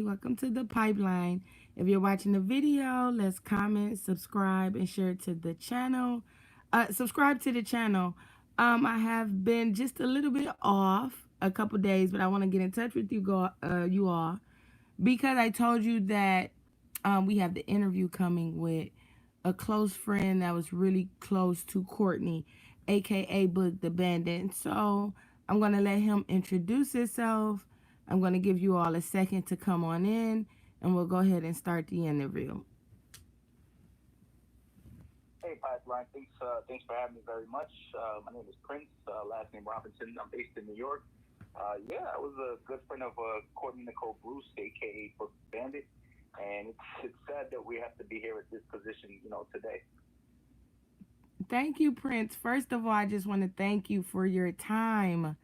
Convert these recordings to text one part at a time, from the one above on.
Welcome to the pipeline. If you're watching the video, let's comment, subscribe, and share it to the channel. Subscribe to the channel. I have been just a little bit off a couple days, but I want to get in touch with you all, because I told you that we have the interview coming with a close friend that was really close to Courtney, aka Boog the Bandit. So I'm gonna let him introduce himself. I'm gonna give you all a second to come on in, and we'll go ahead and start the interview. Hey, Pipeline. Thanks for having me very much. My name is Prince, last name Robinson. I'm based in New York. I was a good friend of Courtney Nicole Bruce, aka Book Bandit, and it's sad that we have to be here at this position, today. Thank you, Prince. First of all, I just want to thank you for your time.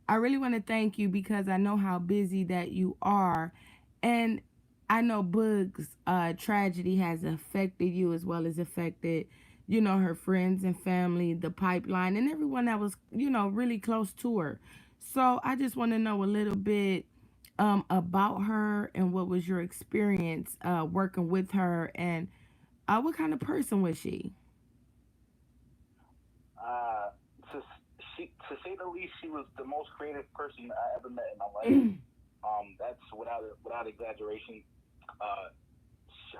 I really want to thank you because I know how busy that you are. And I know Boog's tragedy has affected you as well as affected, her friends and family, the pipeline, and everyone that was, really close to her. So I just want to know a little bit about her and what was your experience working with her, and what kind of person was she? Uh, to, to say the least, she was the most creative person I ever met in my life. That's without exaggeration. Uh,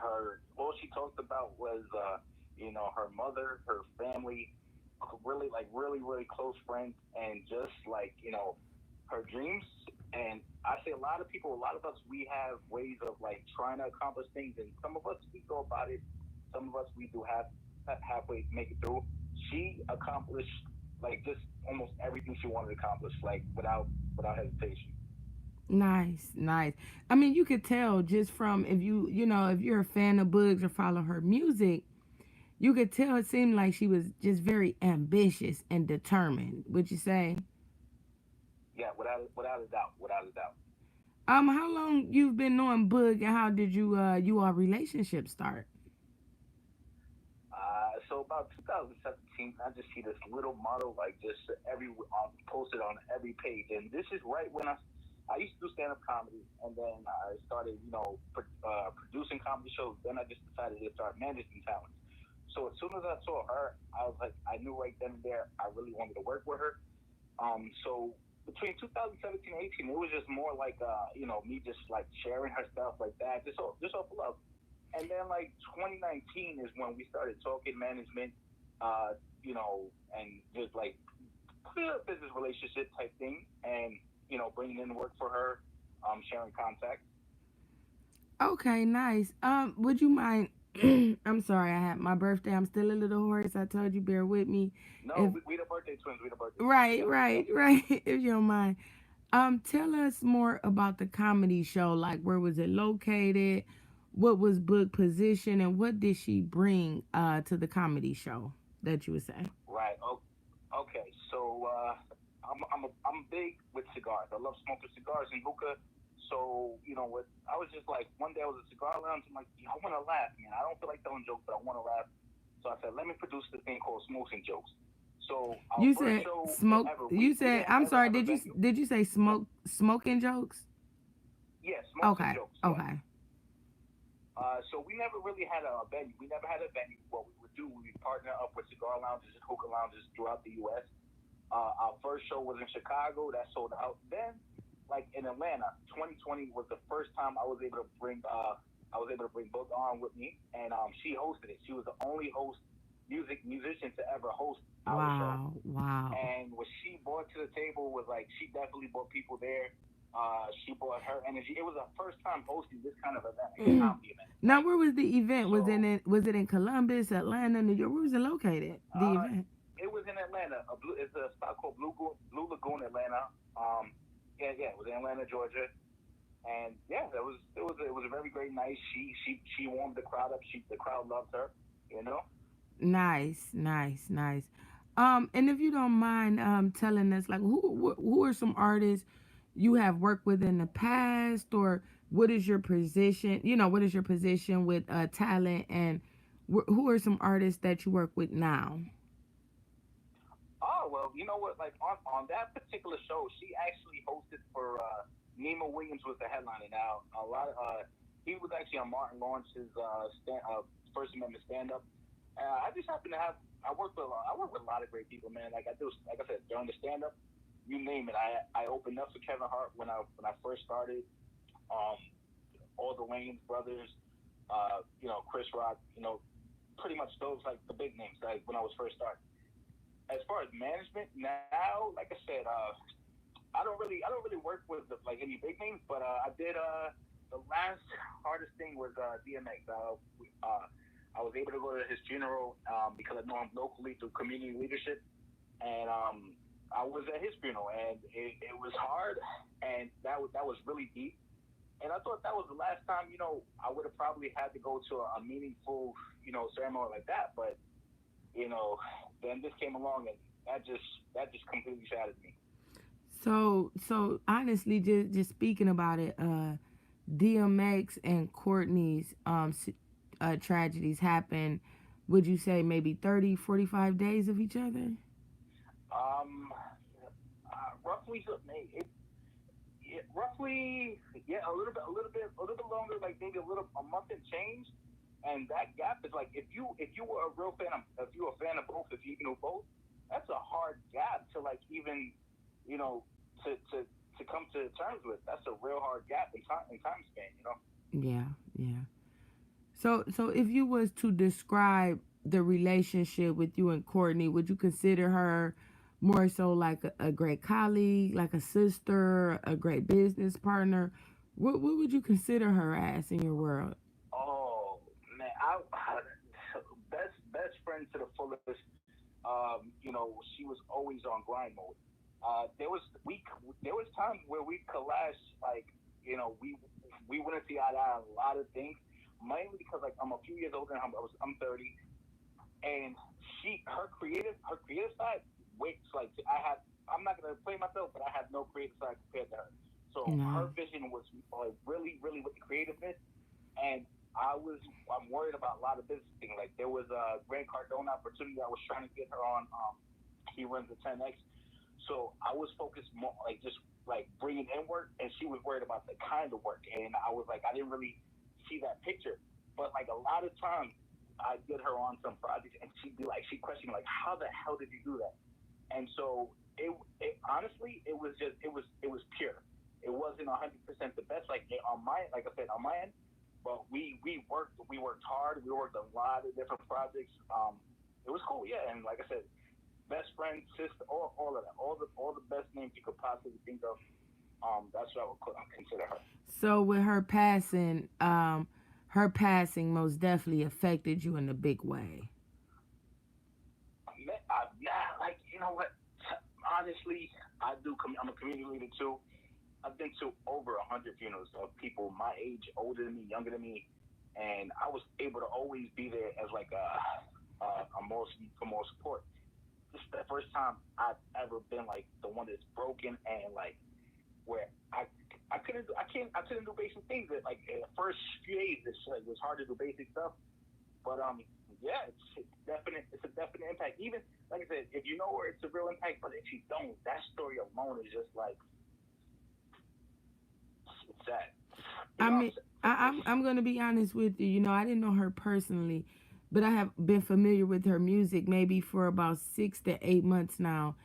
Her all she talked about was her mother, her family, really close friends, and just her dreams. And I say a lot of us, we have ways of like trying to accomplish things, and some of us we go about it, some of us we do halfway make it through. She accomplished like just almost everything she wanted to accomplish, like without hesitation. Nice, nice. I mean, you could tell just from, if you're a fan of Bugs or follow her music, you could tell it seemed like she was just very ambitious and determined. Would you say? Yeah, without a doubt, without a doubt. How long you've been knowing Bug, and how did you all relationship start? So about 2017, I just see this little model like just posted on every page, and this is right when I used to do stand up comedy, and then I started producing comedy shows. Then I just decided to start managing talent. So as soon as I saw her, I was like, I knew right then and there I really wanted to work with her. So between 2017 and 18, it was just more like me just like sharing her stuff like that, just off of love. And then like 2019 is when we started talking management, and just like business relationship type thing, and bringing in work for her, sharing contacts. Okay, nice. Would you mind? I'm sorry, I had my birthday. I'm still a little hoarse. I told you, bear with me. No, If we the birthday twins. We the birthday twins. right, Yep, right, yep. right. If you don't mind. Tell us more about the comedy show. Like, where was it located? What was book position, and what did she bring to the comedy show that you would say? Right. Okay. So I'm big with cigars. I love smoking cigars and hookah. So you know what? I was just like one day I was at a cigar lounge. I'm like, I want to laugh, man. I don't feel like telling jokes, but I want to laugh. So I said, let me produce this thing called Smokes and Jokes. So our You first said show smoke. ever, You we said, didn't I'm ever sorry. have a Did you venue. did you say Yep. smoking jokes? Yeah, Smokes and Okay, Jokes. Yeah. okay. So we never really had a venue. We never had a venue. What we would do, we would partner up with cigar lounges and hookah lounges throughout the U.S. Our first show was in Chicago. That sold out. Then, like in Atlanta, 2020 was the first time I was able to bring Boog on with me, and she hosted it. She was the only musician to ever host our show. Wow, wow. And what she brought to the table was like she definitely brought people there. She brought her energy. It was her first time hosting this kind of event, like a comedy event, Now, right? where was the event? So Was it in Columbus, Atlanta, New York? Where was it located? The uh, event. it was in Atlanta. It's a spot called Blue Lagoon, Atlanta. Yeah, it was in Atlanta, Georgia. And yeah, it was a very great night. She warmed the crowd up. The crowd loved her. You know. Nice, nice, nice. And if you don't mind, telling us, like, who are some artists you have worked with in the past, or what is your position? What is your position with talent, and who are some artists that you work with now? Oh well, you know what? Like on that particular show, she actually hosted for. Nemo Williams was the headliner. Now a lot of he was actually on Martin Lawrence's First Amendment stand up. I just happen to have I work with a lot of great people, man. Like I do, like I said, during the stand up, you name it. I opened up for Kevin Hart when I first started. Um, all the Wayans brothers, Chris Rock, pretty much those like the big names. Like when I was first starting. As far as management now, like I said, I don't really work with like any big names, but I did the last hardest thing was DMX. I was able to go to his funeral because I know him locally through community leadership, and I was at his funeral, and it was hard, and that was really deep. And I thought that was the last time, I would have probably had to go to a meaningful, ceremony like that. But you know, then this came along, and that just completely shattered me. So honestly, just speaking about it, DMX and Courtney's tragedies happened. Would you say maybe 30, 45 days of each other? Um, roughly, roughly, yeah, a little bit longer, like maybe a month and change. And that gap is like if you were a real fan of if you were a fan of both, if you knew both, that's a hard gap to like even, you know, to come to terms with. That's a real hard gap in time span. Yeah, yeah. So if you was to describe the relationship with you and Courtney, would you consider her more so like a great colleague, like a sister, a great business partner? What would you consider her as in your world? Oh man, I best friend to the fullest. She was always on grind mode. There was times where we clashed, like we wouldn't see eye to eye on a lot of things, mainly because like I'm a few years older than her. I'm 30, and her creative side waits like I have. I'm not gonna play myself, but I have no creative side compared to her. So No. her vision was like really, really with the creativeness, and I'm worried about a lot of business things. Like there was a Grant Cardone opportunity I was trying to get her on. He runs the 10X, so I was focused more like just like bringing in work, and she was worried about the kind of work, and I was like I didn't really see that picture. But like a lot of times, I'd get her on some projects, and she'd question me like, how the hell did you do that? And so it honestly, it was pure. It wasn't 100% the best, like I said, on my end, but we worked hard. We worked a lot of different projects. It was cool, yeah. And like I said, best friend, sister, all of that, all the best names you could possibly think of. That's what I would consider her. So with her passing most definitely affected you in a big way. Yeah, like you know what? Honestly, I'm a community leader too. I've been to over 100 funerals of people my age, older than me, younger than me, and I was able to always be there as like a more for more support. This is the first time I've ever been like the one that's broken and like where I couldn't do basic things. That like in the first few days, it was hard to do basic stuff. But yeah, it's a definite impact. Even like I said, if you know where it's a real impact, but if you don't, that story alone is just like it's sad. You I know what mean, I'm saying? I'm gonna be honest with you. You know, I didn't know her personally, but I have been familiar with her music maybe for about 6 to 8 months now.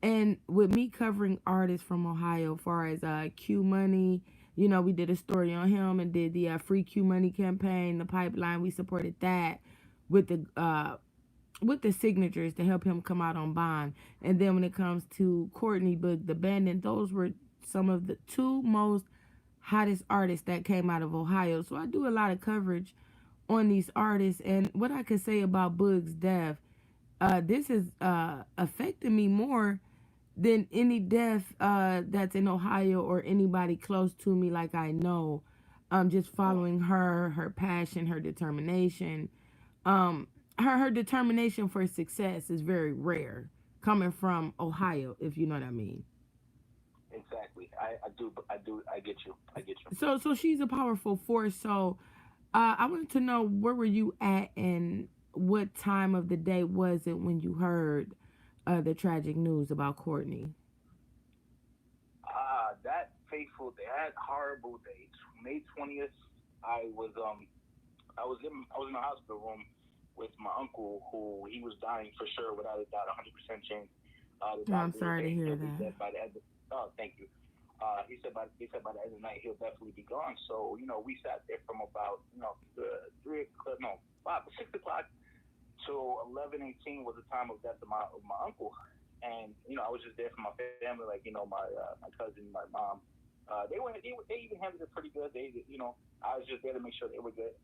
And with me covering artists from Ohio, as far as Q Money, you know, we did a story on him and did the Free Q Money campaign, the pipeline. We supported that with the signatures to help him come out on bond. And then when it comes to Courtney Boog, the Bandit, those were some of the two most hottest artists that came out of Ohio. So I do a lot of coverage on these artists. And what I could say about Boog's death, this has affected me more than any death that's in Ohio or anybody close to me, like I know. Just following her passion, her determination. Um, her determination for success is very rare, coming from Ohio, if you know what I mean. Exactly. I do. I get you. I get you. So she's a powerful force. So I wanted to know, where were you at and what time of the day was it when you heard the tragic news about Courtney? That fateful. They had horrible dates. May 20th, I was um I was in the hospital room with my uncle, who he was dying for sure, without a doubt, 100% chance. The Oh, I'm doctors were sorry to saying hear he'll be that. dead by the end. Oh, thank you. He said by the end of the night he'll definitely be gone. So we sat there from about 3 o'clock, no, 5, 6 o'clock till 11:18 was the time of death of my uncle. And I was just there for my family, like my cousin, my mom. They even handled it pretty good. I was just there to make sure they were good.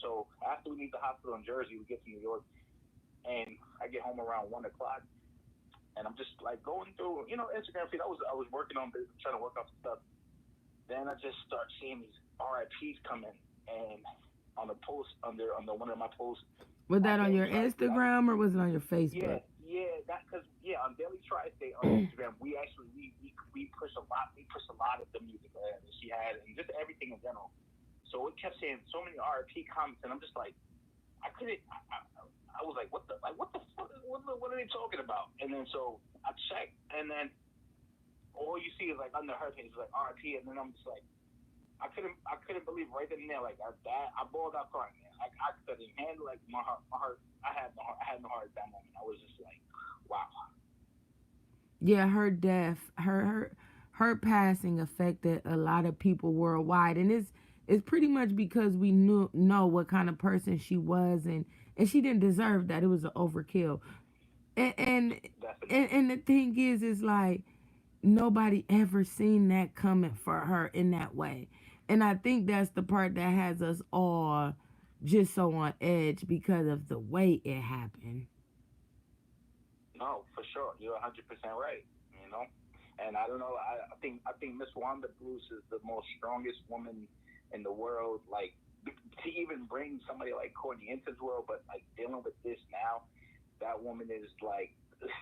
So after we leave the hospital in Jersey, we get to New York, and I get home around 1 o'clock, and I'm just like going through Instagram feed. I was working on trying to work on some stuff. Then I just start seeing these RIPs coming, and on the post under one of my posts, Was my that on your daily tri-state. Instagram or was it on your Facebook? Yeah, that because on daily tri-state on Instagram, we actually we push a lot. We push a lot of the music that she had, and just everything in general. So it kept saying so many RIP comments, and I'm just like, I couldn't. I was like, what the fuck? What are they talking about? And then so I checked, and then all you see is like under her page is like RIP, and then I'm just like, I couldn't believe right then and there, like I bawled out crying, man. I couldn't handle, like, my heart. I had no heart at that moment. I was just like, wow. Yeah, her death, her passing affected a lot of people worldwide, and it's pretty much because we know what kind of person she was, and she didn't deserve that. It was an overkill, and and Definitely. and the thing is like nobody ever seen that coming for her in that way, and I think that's the part that has us all just so on edge because of the way it happened. No, for sure. You're 100% right. You know, and I don't know. I think Miss Wanda Bruce is the most strongest woman in the world. Like, to even bring somebody like Courtney into this world, but like dealing with this now, that woman is like,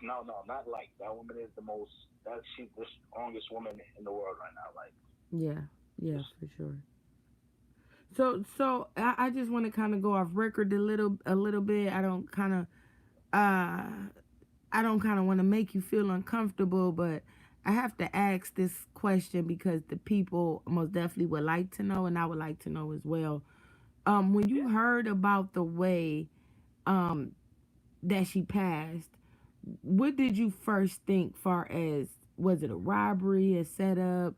no, not like, that woman is the most. That she's the strongest woman in the world right now. Like, Yeah, yeah, just for sure. So I just want to kind of go off record a little bit. Uh I don't kind of want to make you feel uncomfortable, but I have to ask this question because the people most definitely would like to know, and I would like to know as well. When you yeah. heard about the way um that she passed, what did you first think? Far as was it a robbery, a setup,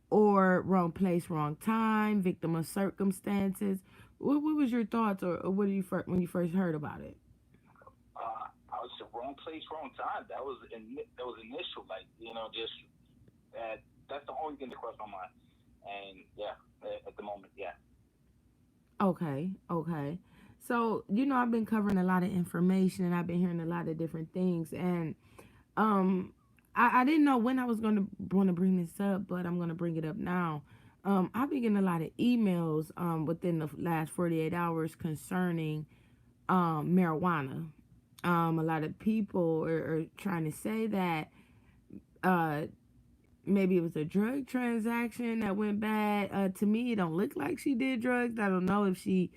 or wrong place, wrong time, victim of circumstances? What was your thoughts, or what did you when you first heard about it? I was the wrong place, wrong time. That was initial. Like, just that. That's the only thing that crossed my mind. And yeah, at the moment, yeah. Okay, okay. So I've been covering a lot of information and I've been hearing a lot of different things, and um, I didn't know when I was gonna want to bring this up, but I'm gonna bring it up now. I've been getting a lot of emails within the last 48 hours concerning marijuana. A lot of people are trying to say that uh, maybe it was a drug transaction that went bad. To me, it don't look like she did drugs. I don't know if she,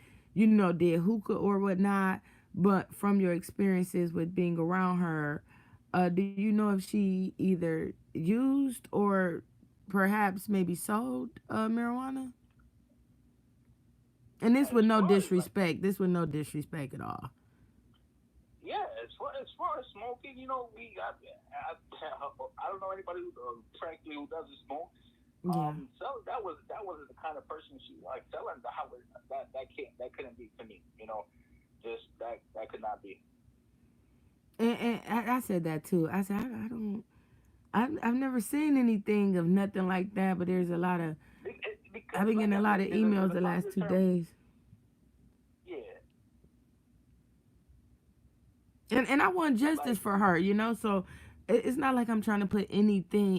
did hookah or whatnot. But from your experiences with being around her, do you know if she either used or perhaps maybe sold marijuana? And this As with no far as like, disrespect. This with no disrespect at all. yeah, as far as smoking, we got. I don't know anybody who frankly who doesn't smoke. Yeah. So that was the kind of person she like. Selling that couldn't be to me. Just that could not be. And I said that too. I said I don't. I've never seen anything of nothing like that. But there's a lot of I've Because been like getting a I lot said, of there's emails a the last popular two term. days, Yeah, and I want justice like, for her. So it's not like I'm trying to put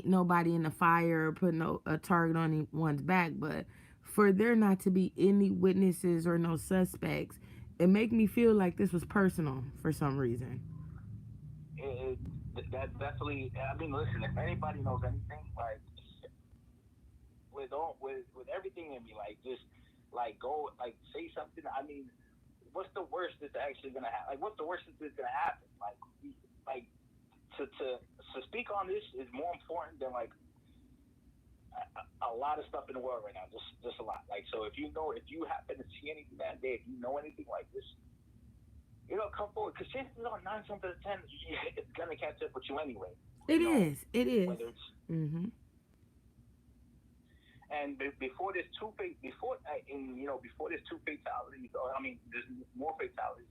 nobody in the fire or put no a target on anyone's back, but for there not to be any witnesses or no suspects, it make me feel like this was personal for some reason. it, that definitely. I mean, listen, if anybody knows anything, like, with everything in me, like, just like go, like, say something. I mean, what's the worst that's actually gonna happen? Like, what's the worst that's gonna happen? Like to speak on this is more important than, like, a lot of stuff in the world right now, just a lot. Like, so if you happen to see anything that day, if you know anything like this, come forward. Because chances are 9 times out of 10, it's gonna catch up with you anyway. It is. It is. Whether it's Mm-hmm. and before there's before there's two fatalities, or I mean, there's more fatalities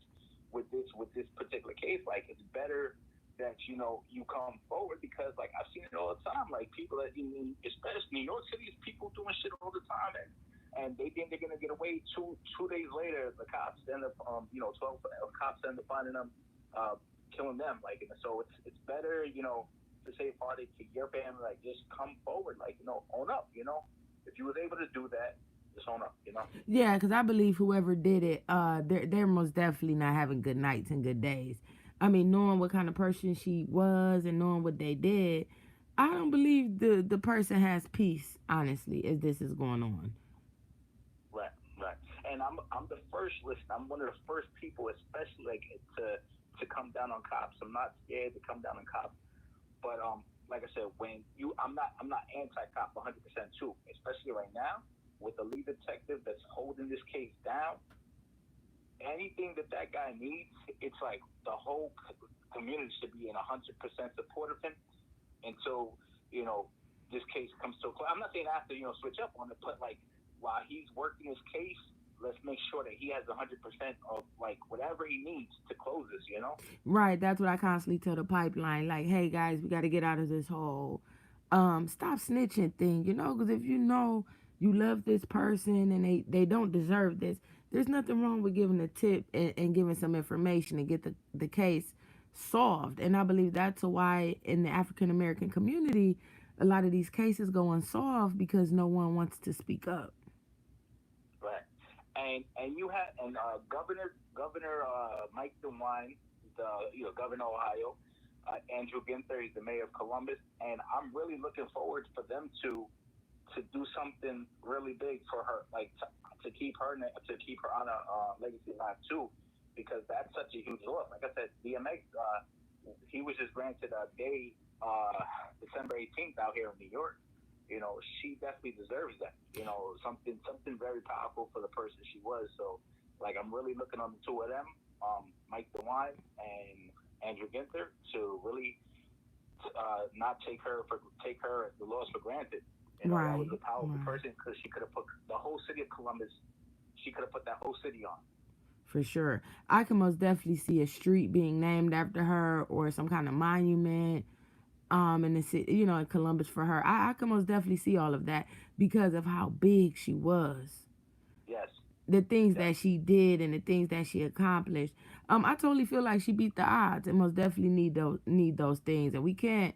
with this particular case. Like, it's better that you come forward, because like I've seen it all the time. Like, people that especially New York City, people doing shit all the time, and they think they're gonna get away. Two days later, the cops end up 12 cops end up finding them, killing them. Like, and so it's better to say party to your family, like, just come forward, like, own up. If you was able to do that, just own up. Yeah, because I believe whoever did it, they're most definitely not having good nights and good days. I mean, knowing what kind of person she was and knowing what they did, I don't believe the person has peace. Honestly, as this is going on. Right, right. And I'm the first. Listen, I'm one of the first people, especially like to come down on cops. I'm not scared to come down on cops, but like I said, I'm not anti-cop 100% too, especially right now with the lead detective that's holding this case down. Anything that guy needs, it's like the whole community should be in 100% support of him until this case comes to a close. I'm not saying after switch up on it, but like while he's working his case, let's make sure that he has 100% of like whatever he needs to close this. Right, that's what I constantly tell the pipeline. Like, hey guys, we got to get out of this whole stop snitching thing, because if you know you love this person and they don't deserve this, there's nothing wrong with giving a tip and giving some information and get the case solved. And I believe that's why in the African American community, a lot of these cases go unsolved because no one wants to speak up. Right. And you had Governor Mike DeWine, the Governor of Ohio, Andrew Ginther, he's the mayor of Columbus, and I'm really looking forward for them to do something really big for her, like to keep her on a legacy alive too, because that's such a huge loss. Like I said, DMX, he was just granted a day, December 18th out here in New York. She definitely deserves that. Something very powerful for the person she was. So, like, I'm really looking on the two of them, Mike DeWine and Andrew Ginther, to really not take her the loss for granted. That was Right, a powerful right. person, because she could have put the whole city of Columbus. She could have put that whole city on. For sure. I can most definitely see a street being named after her or some kind of monument in the city, in Columbus for her. I can most definitely see all of that because of how big she was. Yes. The things Yes. that she did and the things that she accomplished. I totally feel like she beat the odds and most definitely need those things. And we can't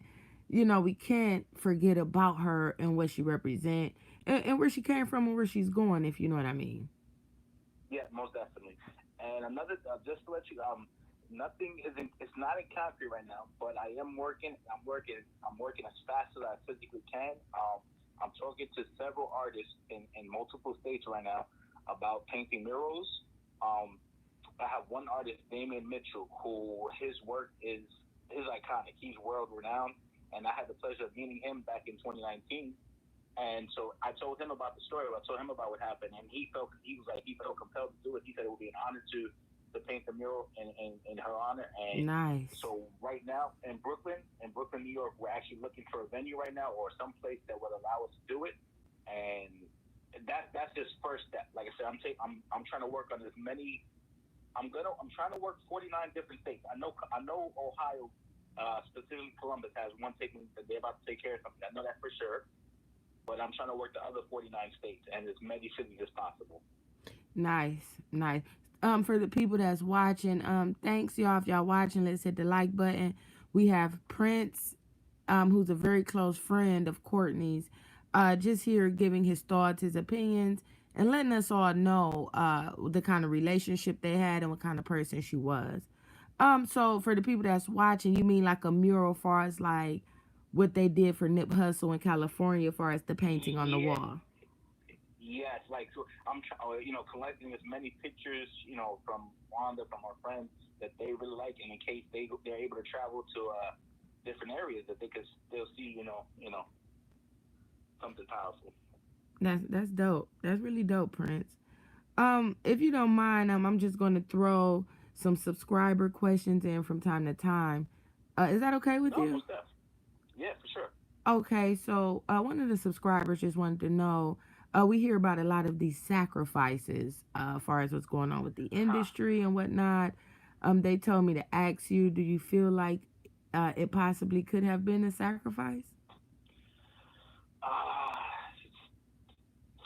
forget about her and what she represent and where she came from and where she's going, if you know what I mean. Yeah, most definitely. And another, just to let you, nothing isn't. It's not in concrete right now, but I am working. I'm working. I'm working as fast as I physically can. I'm talking to several artists in multiple states right now about painting murals. Um, I have one artist, Damian Mitchell, who his work is iconic. He's world renowned, and I had the pleasure of meeting him back in 2019. And so I told him about the story. I told him about what happened, and he felt compelled to do it. He said it would be an honor to paint the mural in her honor. And Nice. so right now in Brooklyn, New York, we're actually looking for a venue right now, or some place that would allow us to do it. And that's just first step. Like I said, I'm trying to work on as many. I'm trying to work 49 different states. I know Ohio, specifically Columbus, has one taking. They're about to take care of something. I know that for sure, but I'm trying to work the other 49 states and as many cities as possible. Nice, nice. For the people that's watching, thanks y'all. If y'all watching, let's hit the like button. We have Prince, who's a very close friend of Courtney's, just here giving his thoughts, his opinions, and letting us all know the kind of relationship they had and what kind of person she was. So for the people that's watching, you mean like a mural, far as like what they did for Nip Hustle in California, far as the painting on the Yeah, wall. yes. Like, so collecting as many pictures, from Wanda, from our friends that they really like, and in case they're able to travel to different areas, that they could still see, something powerful. That's dope. That's really dope, Prince. If you don't mind, I'm just going to throw some subscriber questions in from time to time. Is that okay with No, you? most def. Yeah, for sure. Okay, so one of the subscribers just wanted to know. We hear about a lot of these sacrifices, as far as what's going on with the Huh. industry and whatnot. They told me to ask you, do you feel like it possibly could have been a sacrifice?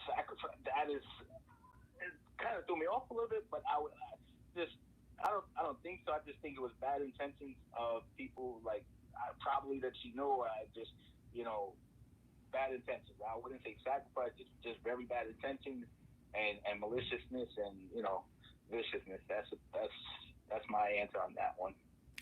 Sacrifice. That is, it kind of threw me off a little bit, but just I don't think so. I just think it was bad intentions of people like probably that you know. I just you know bad intentions. I wouldn't say sacrifice. Just very bad intentions and maliciousness and viciousness. That's my answer on that one.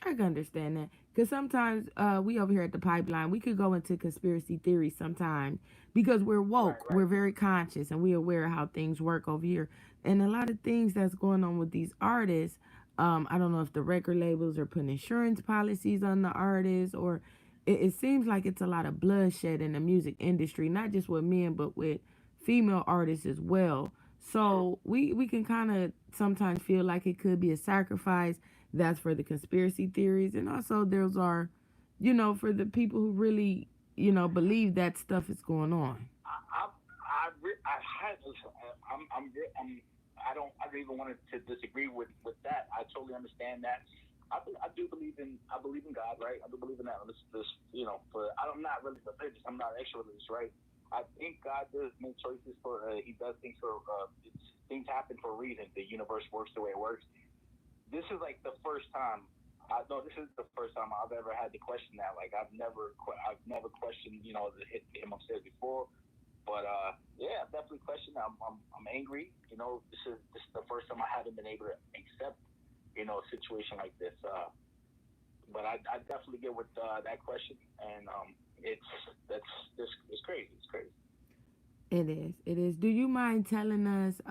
I can understand that because sometimes we over here at the pipeline we could go into conspiracy theories sometimes because we're Right, woke, right, we're very conscious, and we're aware of how things work over here. And a lot of things that's going on with these artists. I don't know if the record labels are putting insurance policies on the artists, or it seems like it's a lot of bloodshed in the music industry, not just with men but with female artists as well. true. So we can kind of sometimes feel like it could be a sacrifice. That's for the conspiracy theories, and also those are, for the people who really, believe that stuff is going on. I had I don't even want to disagree with that. I totally understand that. I do believe in God, right? I do believe in that. This for I'm not really religious. I'm not extra religious, right? I think God does make choices for he does things for things happen for a reason. The universe works the way it works. This is like the first time. I know this is the first time I've ever had to question that. Like I've never questioned him upstairs before. But yeah, I've definitely questioned. I'm angry. This is the first time I haven't been able to accept a situation like this. But I definitely get with that question, and it's that's this it's crazy. It's crazy. It is. It is. Do you mind telling us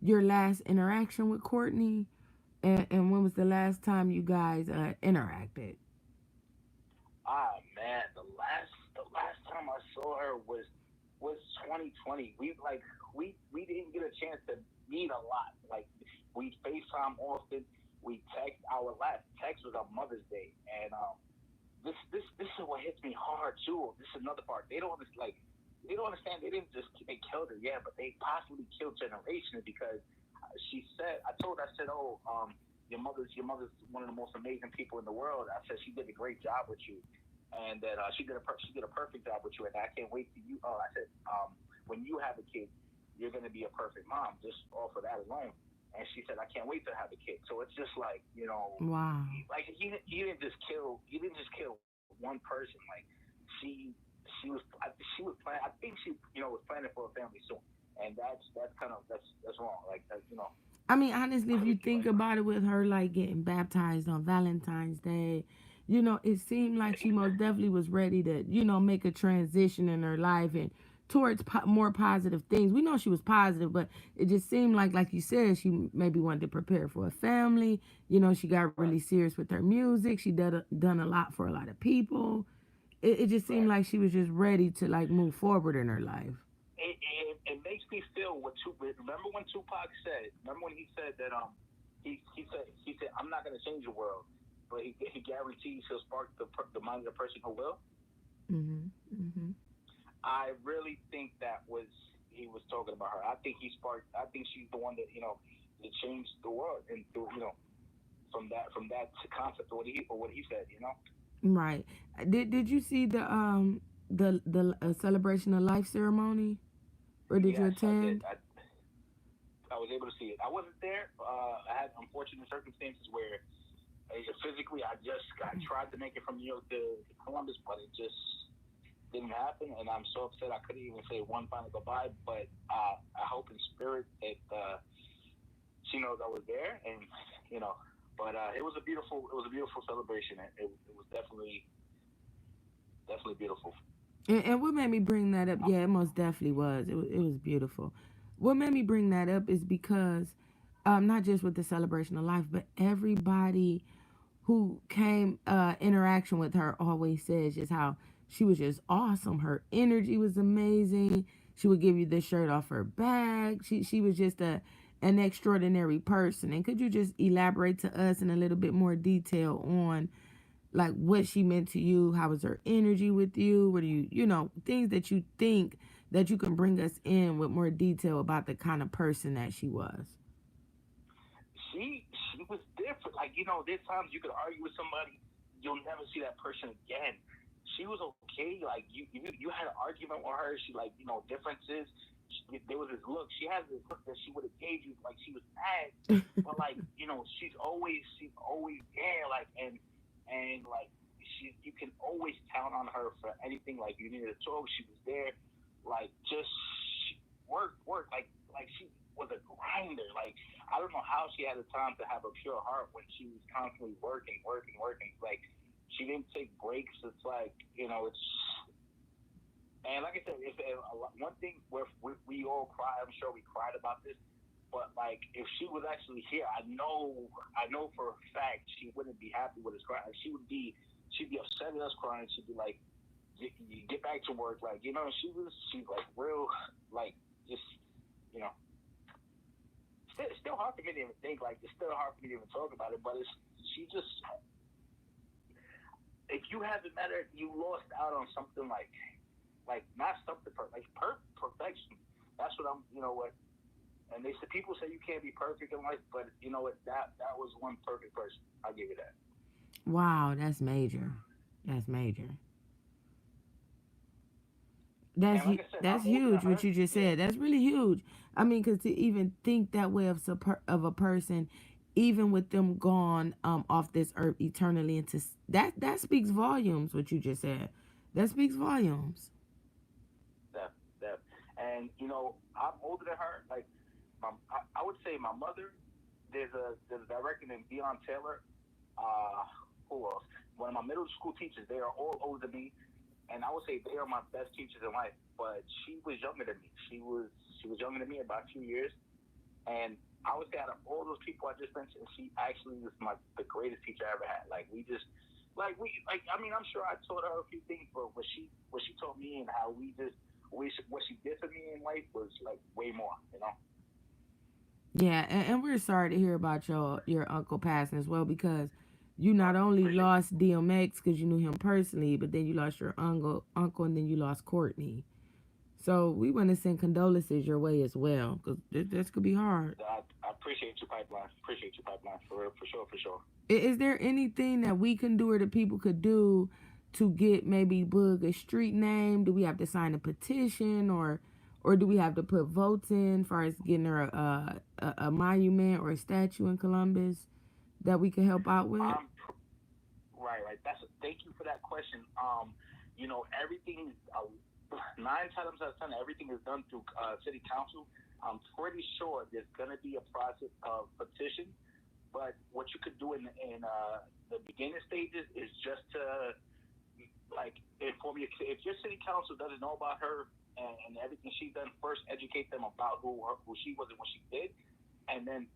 your last interaction with Courtney, and when was the last time you guys interacted? Man, the last time I saw her was 2020. We didn't get a chance to meet a lot. Like we FaceTime often. We text. Our last text was on Mother's Day, and this is what hits me hard too. This is another part. They don't understand. They killed her, yeah, but they possibly killed generations because I said, oh, your mother's one of the most amazing people in the world. I said she did a great job with you, and that she did a perfect job with you, and I can't wait to you. I said, when you have a kid, you're gonna be a perfect mom just off of that alone. And she said, I can't wait to have a kid. So it's just like Wow. he didn't just kill one person. Like she she was planning. I think she was planning for a family soon, and that's wrong. Like I mean, honestly, if you crazy. think Like about it, with her like getting baptized on Valentine's Day, it seemed like she most definitely was ready to, make a transition in her life and towards more positive things. We know she was positive, but it just seemed like you said, she maybe wanted to prepare for a family. She got really right, serious with her music. She done a lot for a lot of people. It just seemed right. like she was just ready to like move forward in her life. It makes me feel what Tupac. Remember when Tupac said? Remember when he said that he said I'm not going to change the world, but he guarantees he'll spark the mind of the person who will. Mhm. Mhm. I really think that was he was talking about her. I think he sparked. I think she's the one that that changed the world and through from that concept of what he said. Right. Did you see the celebration of life ceremony, or did you Yes, I did. attend? I was able to see it. I wasn't there. I had unfortunate circumstances where physically I tried to make it from New York to Columbus, but it just didn't happen, and I'm so upset I couldn't even say one final goodbye. But I hope in spirit that she knows I was there, and you know. But it was a beautiful celebration. It was definitely beautiful. And what made me bring that up? Yeah, it most definitely was. It was beautiful. What made me bring that up is because, not just with the celebration of life, but everybody who came interaction with her always says just how She was just awesome. Her energy was amazing. She would give you the shirt off her back. She was just an extraordinary person. And could you just elaborate to us in a little bit more detail on like what she meant to you? How was her energy with you? What do things that you think that you can bring us in with more detail about the kind of person that she was? She was different. Like, there's times you could argue with somebody, you'll never see that person again. She was okay. Like you had an argument with her. She like differences. There was this look. She has this look that she would have gave you like she was mad, but like she's always there. Like and like you can always count on her for anything. Like you needed a talk, she was there. Like just work. Like she was a grinder. Like I don't know how she had the time to have a pure heart when she was constantly working. Like she didn't take breaks. It's like it's and like I said, one thing where we all cry, I'm sure we cried about this, but like if she was actually here, I know for a fact she wouldn't be happy with us crying. Like, she'd be upset at us crying. She'd be like, you get back to work, like she's like real, like just you know. It's still hard for me to even think. Like it's still hard for me to even talk about it. But she just if you haven't met her, you lost out on something like not something perfection. That's what I'm. You know what? And they said people say you can't be perfect in life, but you know what? That was one perfect person. I'll give you that. Wow, that's major. That's major. And like I said, I'm That's older than huge. her. What you just Yeah, said. That's really huge. I mean, because to even think that way of a person, even with them gone off this earth eternally, into that speaks volumes. What you just said. That speaks volumes. that. And I'm older than her. Like I would say my mother. There's a director named Dion Taylor. Who else? One of my middle school teachers. They are all older than me, and I would say they are my best teachers in life. But she was younger than me. She was younger than me about a few years, and I would say out of all those people I just mentioned, she actually was the greatest teacher I ever had. Like we just like I mean I'm sure I taught her a few things, but what she taught me and how what she did for me in life was like way more. Yeah, and we're sorry to hear about your uncle passing as well because you not only Appreciate it. lost DMX because you knew him personally, but then you lost your uncle, and then you lost Courtney. So we want to send condolences your way as well because this could be hard. I appreciate you, Pipeline. Appreciate you, Pipeline. For real, for sure. Is there anything that we can do or that people could do to get maybe Boog a street name? Do we have to sign a petition or do we have to put votes in as far as getting her a monument or a statue in Columbus that we can help out with? Right. Thank you for that question. Everything. 9 times out of 10, everything is done through city council. I'm pretty sure there's gonna be a process of petition, but what you could do in the beginning stages is just to like inform you if your city council doesn't know about her and everything she's done. First, educate them about who she was and what she did, and then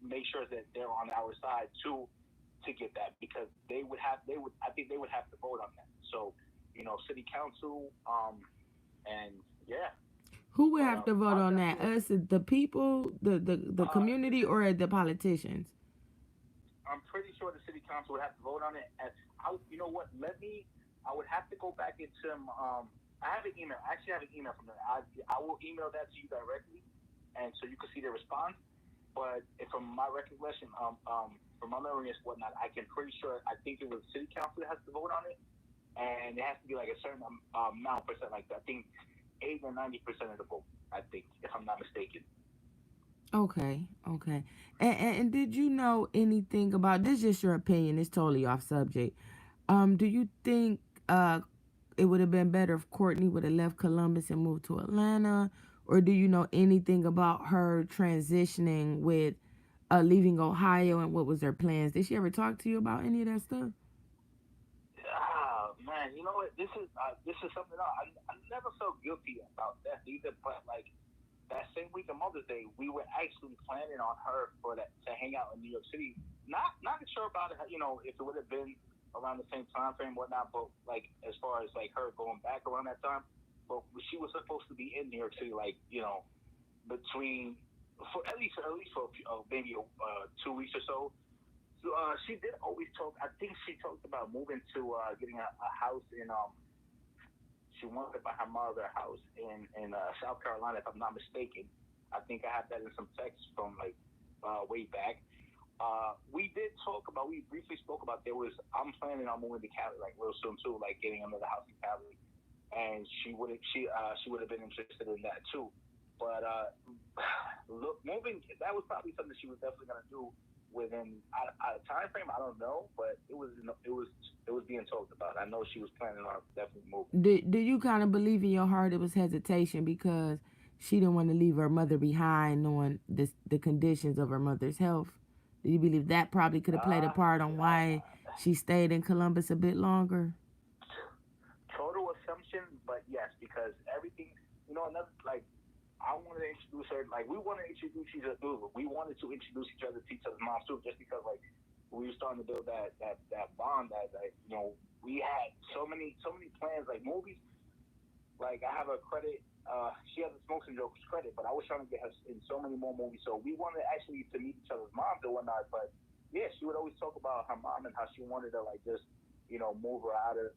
make sure that they're on our side to get that because I think they would have to vote on that. So city council, and yeah. Who would But have to vote I'll on that? definitely. Us, the people, the community, or the politicians? I'm pretty sure the city council would have to vote on it. And you know what? I would have to go back into. I have an email. I actually have an email from them. I will email that to you directly, and so you can see the response. But from my recollection, from my memory and whatnot, I can pretty sure. I think it was city council that has to vote on it, and it has to be like a certain amount percent. Like I think 80 or 90% of the vote. I think, if I'm not mistaken. Okay, okay. And did you know anything about this? Just your opinion. It's totally off subject. Do you think it would have been better if Courtney would have left Columbus and moved to Atlanta, or do you know anything about her transitioning with leaving Ohio and what was their plans? Did she ever talk to you about any of that stuff? Man, you know what? This is something else. I never felt guilty about that either. But like that same week of Mother's Day, we were actually planning on her for that to hang out in New York City. Not sure about it. If it would have been around the same time frame, whatnot. But like as far as like her going back around that time, but she was supposed to be in New York City, like between for at least for maybe 2 weeks or so. So she did always talk. I think she talked about moving to getting a house in. She wanted to buy her mother a house in South Carolina, if I'm not mistaken. I think I have that in some text from like way back. We did talk about. We briefly spoke about there was. I'm planning on moving to Cali like real soon too, like getting another house in Cali, and she would have been interested in that too. But look, moving that was probably something she was definitely gonna do within a time frame. I don't know, but it was being talked about. I know she was planning on definitely moving. Do you kind of believe in your heart it was hesitation because she didn't want to leave her mother behind, knowing the conditions of her mother's health? Do you believe that probably could have played a Uh, part on why she stayed in Columbus a bit longer? Total assumption, but yes, because everything, another like I wanted to introduce her, like we wanted to introduce each other. We wanted to introduce each other to each other's moms too, just because like we were starting to build that bond that we had so many plans like movies. Like I have a credit. She has a Smokes and Jokes credit, but I was trying to get her in so many more movies. So we wanted actually to meet each other's moms and whatnot. But yeah, she would always talk about her mom and how she wanted to like just move her out of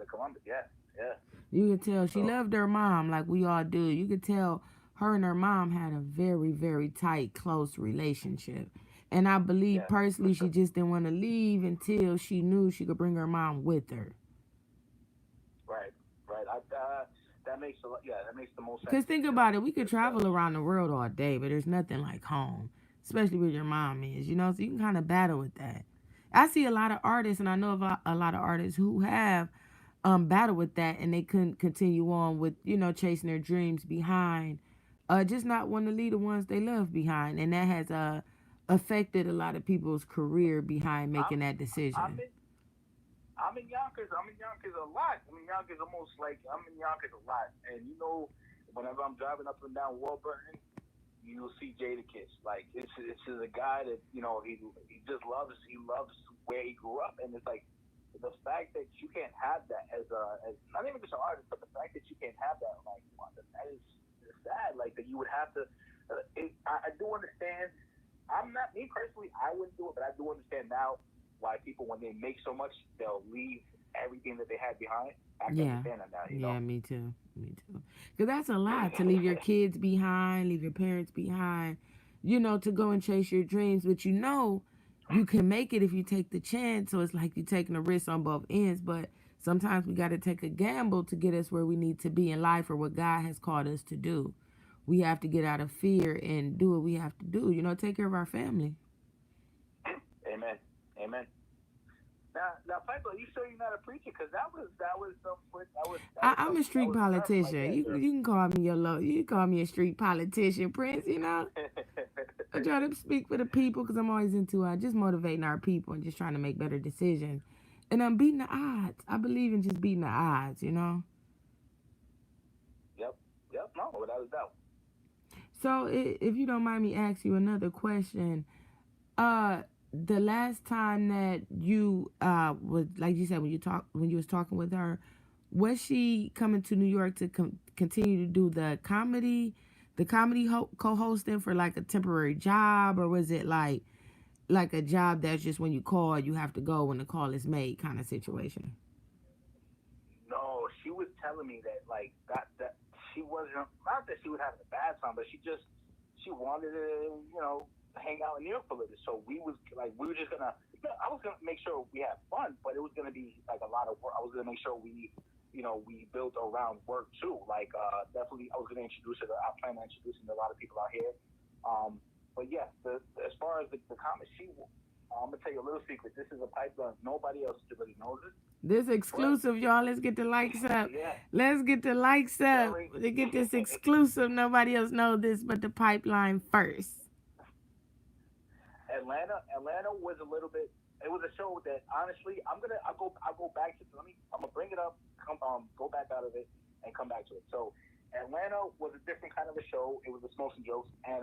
Columbus. Yeah, yeah. You could tell she So loved her mom like we all do. You could tell her and her mom had a very, very tight, close relationship. And I believe yeah, personally she just didn't want to leave until she knew she could bring her mom with her. right, right. That makes a lot. Yeah, that makes the most sense. Because think about it, we could travel around the world all day, but there's nothing like home, especially where your mom is, so you can kind of battle with that. I see a lot of artists, and I know of a lot of artists who have battled with that, and they couldn't continue on with, chasing their dreams behind, just not wanting to leave the ones they love behind. And that has affected a lot of people's career behind I'm making that I'm decision. in I'm in Yonkers. I'm in Yonkers a lot. I'm in Yonkers almost like I'm in Yonkers a lot. And whenever I'm driving up and down Warburton, you'll see Jadakiss. Like this is a guy that he just loves where he grew up, and it's like the fact that you can't have that as not even just an artist, but the fact that you can't have that like that is sad. Like that you would have to. I do understand. I'm not me personally. I wouldn't do it, but I do understand now why people when they make so much they'll leave everything that they had behind. I can Yeah. understand that now. Yeah, me too. Me too. Because that's a lot to leave your kids behind, leave your parents behind, to go and chase your dreams. But you can make it if you take the chance. So it's like you're taking a risk on both ends. But sometimes we got to take a gamble to get us where we need to be in life or what God has called us to do. We have to get out of fear and do what we have to do, take care of our family. Amen. Amen. Now, Piper, you sure you're not a preacher? Because that was some I'm a street that was tough right politician. there, You sir. you can call me you can call me a street politician, Prince. I try to speak for the people because I'm always into just motivating our people and just trying to make better decisions. And I'm beating the odds. I believe in just beating the odds. Yep. Yep. No, without a doubt. So if you don't mind me asking you another question, uh, the last time that you was like you said when you was talking with her, was she coming to New York to continue to do the comedy co-hosting for like a temporary job, or was it like a job that's just when you call you have to go when the call is made kind of situation? No, she was telling me that like that she wasn't not that she was having a bad time, but she wanted to hang out in New York for a little bit. So we were just gonna. I was gonna make sure we had fun, but it was gonna be like a lot of work. I was gonna make sure we built around work too. Like definitely, I was gonna introduce her. I plan on introducing a lot of people out here. But yeah, as far as the comments, I'm gonna tell you a little secret. This is a pipeline. Nobody else really knows it. This But exclusive, y'all. Let's get the likes up. yeah, Let's get the likes up. Kelly. To get this exclusive. Nobody else know this but the pipeline first. Atlanta was a little bit. It was a show that honestly, I'll go back to. I'm gonna bring it up. Go back out of it and come back to it. So Atlanta was a different kind of a show. It was a Smokes and Jokes, and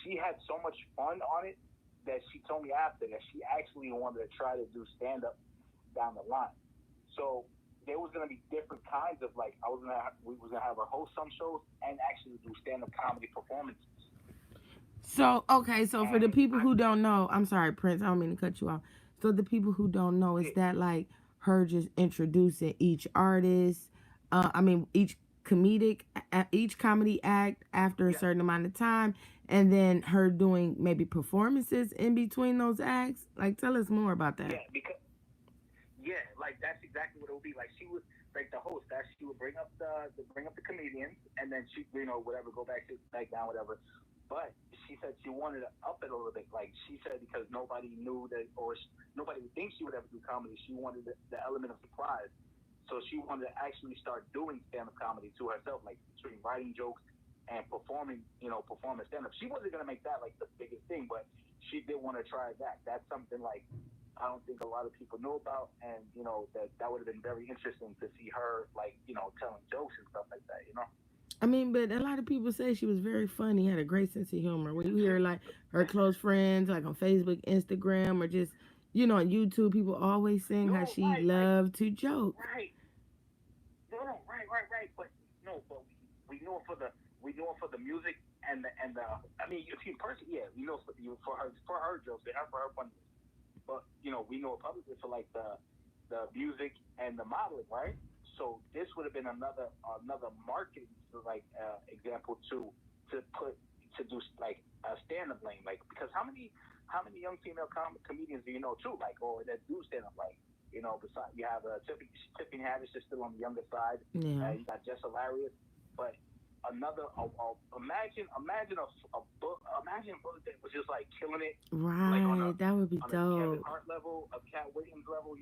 she had so much fun on it that she told me after that she actually wanted to try to do stand up down the line. So there was gonna be different kinds of like we was gonna have her host some shows and actually do stand up comedy performances. So, okay, so for the And people who don't know, I'm sorry, Prince, I don't mean to cut you off. So the people who don't know, is yeah, that like her just introducing each artist? I mean, each comedy act after a yeah, certain amount of time, and then her doing maybe performances in between those acts. Like, tell us more about that. yeah, because yeah, like that's exactly what it would be. Like she would like the host that she would bring up the comedians and then she whatever go back down whatever. But she said she wanted to up it a little bit. Like she said because nobody knew that nobody would think she would ever do comedy. She wanted the element of surprise. So she wanted to actually start doing stand up comedy to herself, like between writing jokes and performing stand up. She wasn't gonna make that like the biggest thing, but she did want to try that. That's something like I don't think a lot of people know about, and that would have been very interesting to see her like telling jokes and stuff like that. I mean, but a lot of people say she was very funny, had a great sense of humor. When you hear like her close friends, like on Facebook, Instagram, or just on YouTube, people always saying how No, she right, like loved to joke. right, no, right. But no, but we know it for the music and the. I mean, if you personally, yeah, we know for her jokes, they have for her funny. But we know it publicly for like the music and the modeling, right? So this would have been another marketing like example to put to do like a stand up lane, like because how many young female comedians do you know too, like or that do stand up like. Besides you have Tiffany Haddish is still on the younger side. Yeah. You got Jess Hilarious, but imagine a book, imagine a book that was just like killing it, like Right. That would be on a Kevin dope. Hart level, a Cat Williams level,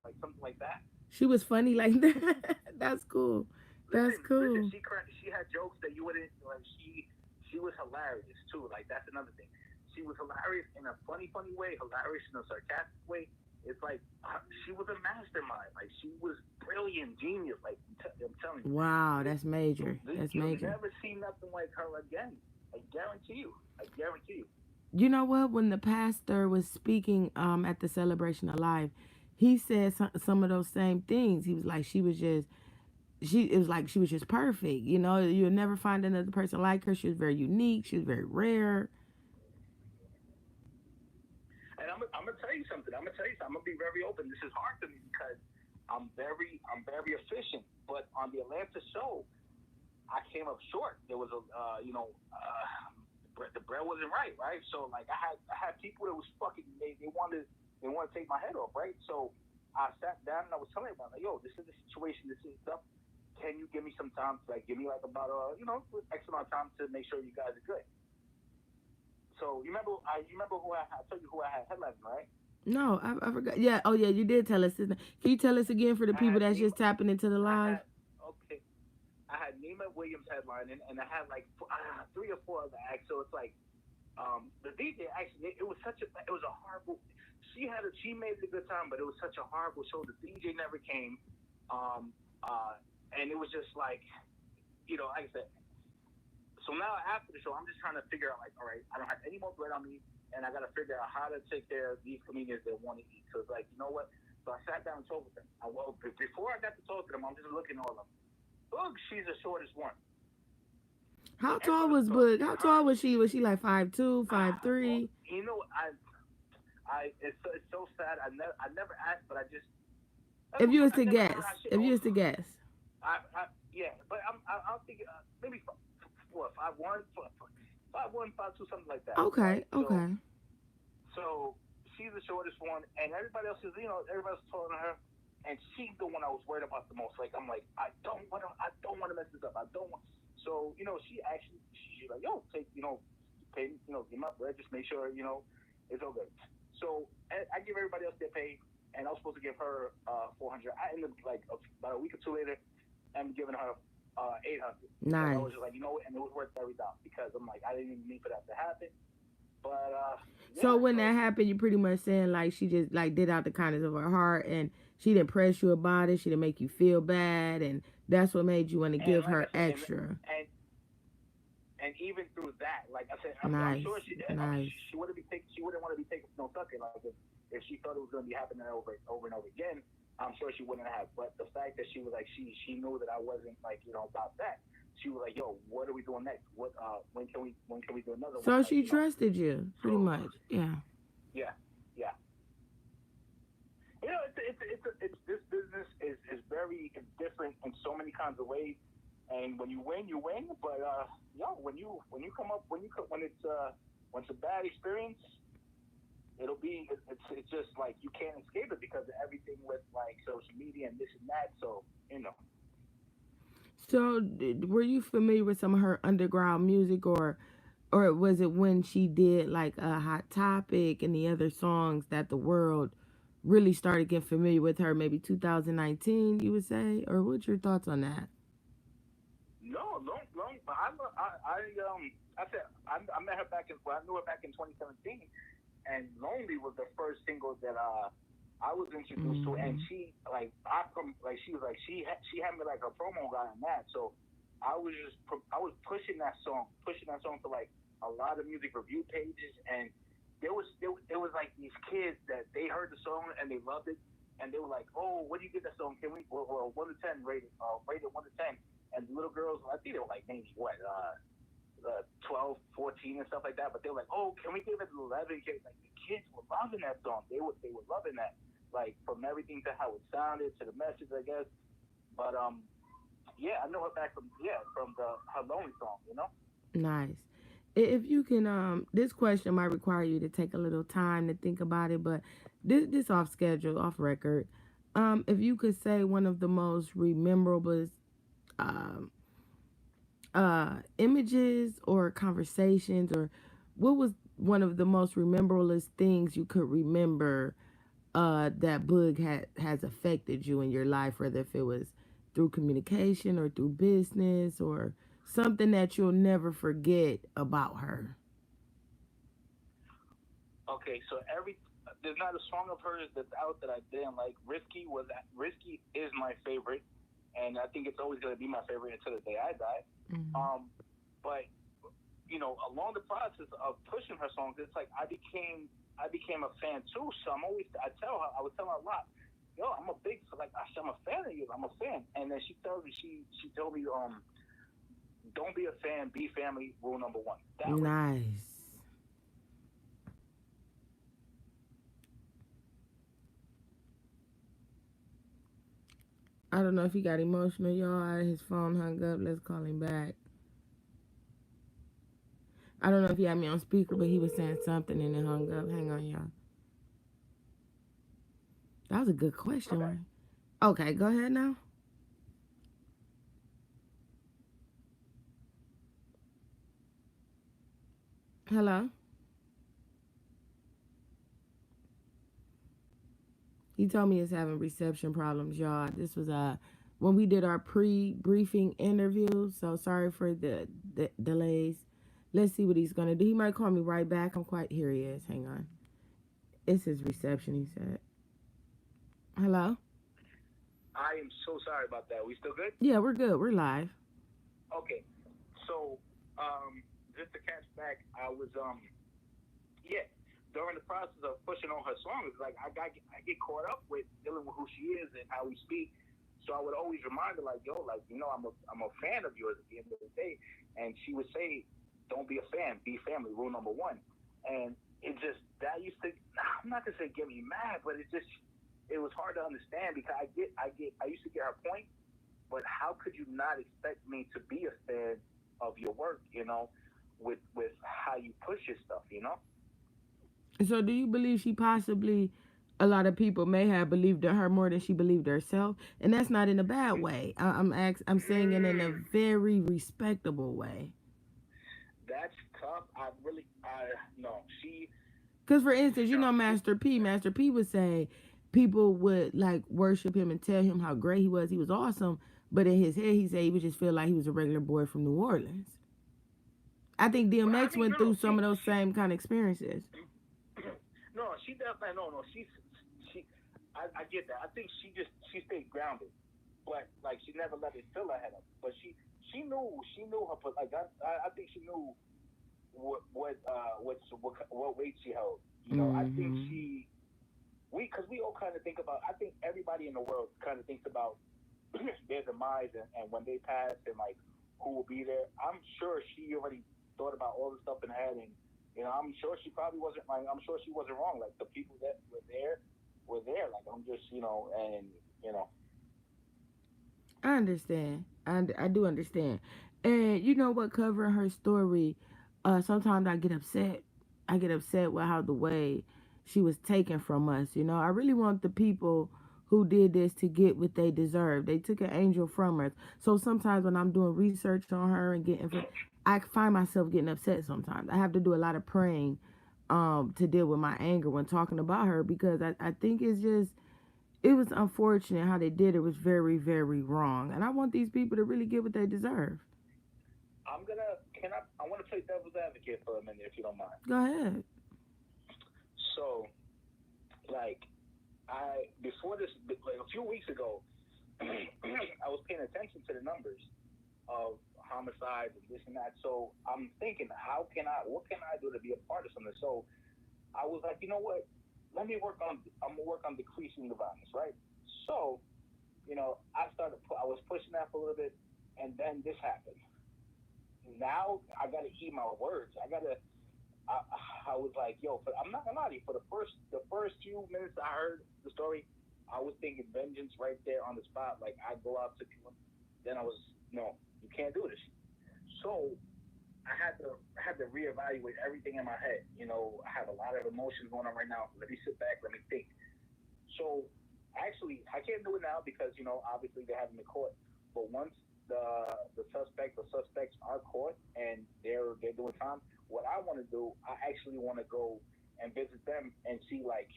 like something like that. She was funny like that. That's cool. That's Listen, cool. she had jokes that you wouldn't like. She was hilarious too. Like that's another thing. She was hilarious in a funny way, hilarious in a sarcastic way. It's like she was a mastermind. Like she was brilliant, genius. Like I'm telling you, Wow, that's major. That's you'll major. never see nothing like her again. I guarantee you. I guarantee you. You know what? When the pastor was speaking at the celebration of life, he said some of those same things. He was like, it was like she was just perfect. You'll never find another person like her. She was very unique. She was very rare. And I'm gonna tell you something. I'm gonna be very open. This is hard for me because I'm very efficient. But on the Atlanta show, I came up short. There was the bread wasn't right. So like I had people that was fucking they want to take my head off, right? So I sat down and I was telling everybody like, yo, this is the situation. This is stuff. Can you give me some time to like give me like about X amount of time to make sure you guys are good? So you remember who I told you who I had headlining, right? No, I forgot. Yeah. Oh, yeah. You did tell us. Can you tell us again for the I people had that's Nima. just tapping into the I live? had okay. I had Nima Williams headlining, and I had like three or four other acts. So it's like the DJ actually it was a horrible. She made it a good time, but it was such a horrible show. The DJ never came, um, and it was just like like I said. So now after the show, I'm just trying to figure out like, all right, I don't have any more bread on me, and I got to figure out how to take care of these comedians that want to eat. So it's like, you know what? So I sat down and talked with them. Before I got to talk to them, I'm just looking at all of them. Boog, she's the shortest one. How tall Everybody else was tall. Boog? How Her, tall was she? Was she like 5'2", 5'3"? it's so sad. I never asked, but I just If you was I to never heard guess. how she. If Oh, you was to guess. yeah, but I'll think maybe what 5'1", 5'1", 5'2", something like that, Okay. right? So Okay. so she's the shortest one, and everybody else is everybody else is taller than her, and she's the one I was worried about the most. Like I'm like I don't want to mess this up. I don't want. So she's like yo take pay give my bread, just make sure it's all good. So I give everybody else their pay, and I was supposed to give her 400. I ended up like about a week or two later, I'm giving her 800 because I Nice. was just like and it was worth every dollar because I'm like I didn't even need for that to happen. But So yeah, when that so happened, you pretty much saying like she just like did out the kindness of her heart, and she didn't press you about it. She didn't make you feel bad, and that's what made you want to and give like I her said, extra. and even through that, like I said, I'm Nice. sure Nice. she wouldn't want to be taken for no sucker. Like if if she thought it was going to be happening over and over again, I'm sure she wouldn't have. But the fact that she was like, she knew that I wasn't like, about that. She was like, yo, what are we doing next? What when can we do another one? So Like, she trusted you, pretty So much. Yeah. yeah, yeah. It's this business is very different in so many kinds of ways. And when you win, you win. But when you come up when it's a bad experience, it's just like you can't escape it because of everything with like social media and this and that. So. So, were you familiar with some of her underground music, or was it when she did like a Hot Topic and the other songs that the world really started getting familiar with her? Maybe 2019, you would say, or what's your thoughts on that? No, long. I met her back in. Well, I knew her back in 2017, and Lonely was the first single that I was introduced to, and Mm-hmm. she had me like a promo guy on that, so I was pushing that song to like a lot of music review pages, and there was like these kids that they heard the song and they loved it, and they were like, oh, what do you give that song? Can we, well 1 to 10 rated 1 to 10, and the little girls, I think they were like maybe what 12, 14 and stuff like that. But they were like, oh, can we give it 11? Like the kids were loving that song. They were loving that, like from everything to how it sounded to the message, I guess. But yeah, I know her back from the her Lonely song, you know. Nice. If you can, this question might require you to take a little time to think about it, but this off schedule, off record. If you could say one of the most memorable um, images or conversations, or what was one of the most memorable things you could remember that Boog has affected you in your life, whether if it was through communication or through business or something that you'll never forget about her. Okay, so there's not a song of hers that's out that I didn't like. Risky is my favorite, and I think it's always gonna be my favorite until the day I die. Mm-hmm. Um, but along the process of pushing her songs, it's like I became a fan too. So I would tell her a lot. Yo, I'm a big like I'm a fan of you. I'm a fan. And then she told me don't be a fan, be family. Rule number one. That was Nice. I don't know if he got emotional, y'all. His phone hung up. Let's call him back. I don't know if he had me on speaker, but he was saying something and it hung up. Hang on, y'all. That was a good question, okay. right? Okay, go ahead now. Hello. He told me he's having reception problems, y'all. This was when we did our pre-briefing interview. So sorry for the delays. Let's see what he's gonna do. He might call me right back. I'm quite here. He is. Hang on. It's his reception. He said. Hello. I am so sorry about that. We still good? Yeah, we're good. We're live. Okay. So just to catch back, I was yeah, during the process of pushing on her songs, like I get caught up with dealing with who she is and how we speak. So I would always remind her, like, yo, like, I'm a fan of yours at the end of the day. And she would say, don't be a fan, be family, rule number one. And it just that used to, I'm not gonna say get me mad, but it was hard to understand because I used to get her point, but how could you not expect me to be a fan of your work, with how you push your stuff? So, do you believe she possibly, a lot of people may have believed in her more than she believed herself, and that's not in a bad way. I'm saying it in a Mm, very respectable way. that's tough. I no, Because, for instance, you no, know, Master P would say people would like worship him and tell him how great he was. He was awesome, but in his head, he said he would just feel like he was a regular boy from New Orleans. I think but I DMX mean, went no, no, through some of those same kind of experiences. no, she definitely no, no, she. I get that. I think she stayed grounded, but like she never let it fill her head up. But she knew her, but like I think she knew what weight she held. I think Mm-hmm. because we all kind of think about. I think everybody in the world kind of thinks about their demise and when they pass and like who will be there. I'm sure she already thought about all the stuff in her head, and I'm sure she probably wasn't like. I'm sure she wasn't wrong. Like the people that were there were there. Like I'm just and you know. I understand. I do understand. And you know what? Covering her story, sometimes I get upset. I get upset with how the way she was taken from us. I really want the people who did this to get what they deserve. They took an angel from us. So sometimes when I'm doing research on her and I find myself getting upset sometimes. I have to do a lot of praying to deal with my anger when talking about her because I think it was unfortunate how they did it. Was very, very wrong. And I want these people to really get what they deserve. I want to play devil's advocate for a minute if you don't mind. Go ahead. So, like, before this, like a few weeks ago, I was paying attention to the numbers of homicides and this and that. So I'm thinking, what can I do to be a part of something? So I was like, you know what? I'm gonna work on decreasing the violence, right? So, I was pushing that for a little bit, and then this happened. Now I gotta eat my words. I, I was like, yo, but I'm not gonna lie to you. For the first few minutes I heard the story, I was thinking vengeance right there on the spot. Like I go out to people. Then I was, no, you can't do this. So I had to reevaluate everything in my head. I have a lot of emotions going on right now. Let me sit back. Let me think. So actually, I can't do it now because obviously they're having the court. But once the suspects are caught and they're doing time, what I want to do, I actually want to go and visit them and see like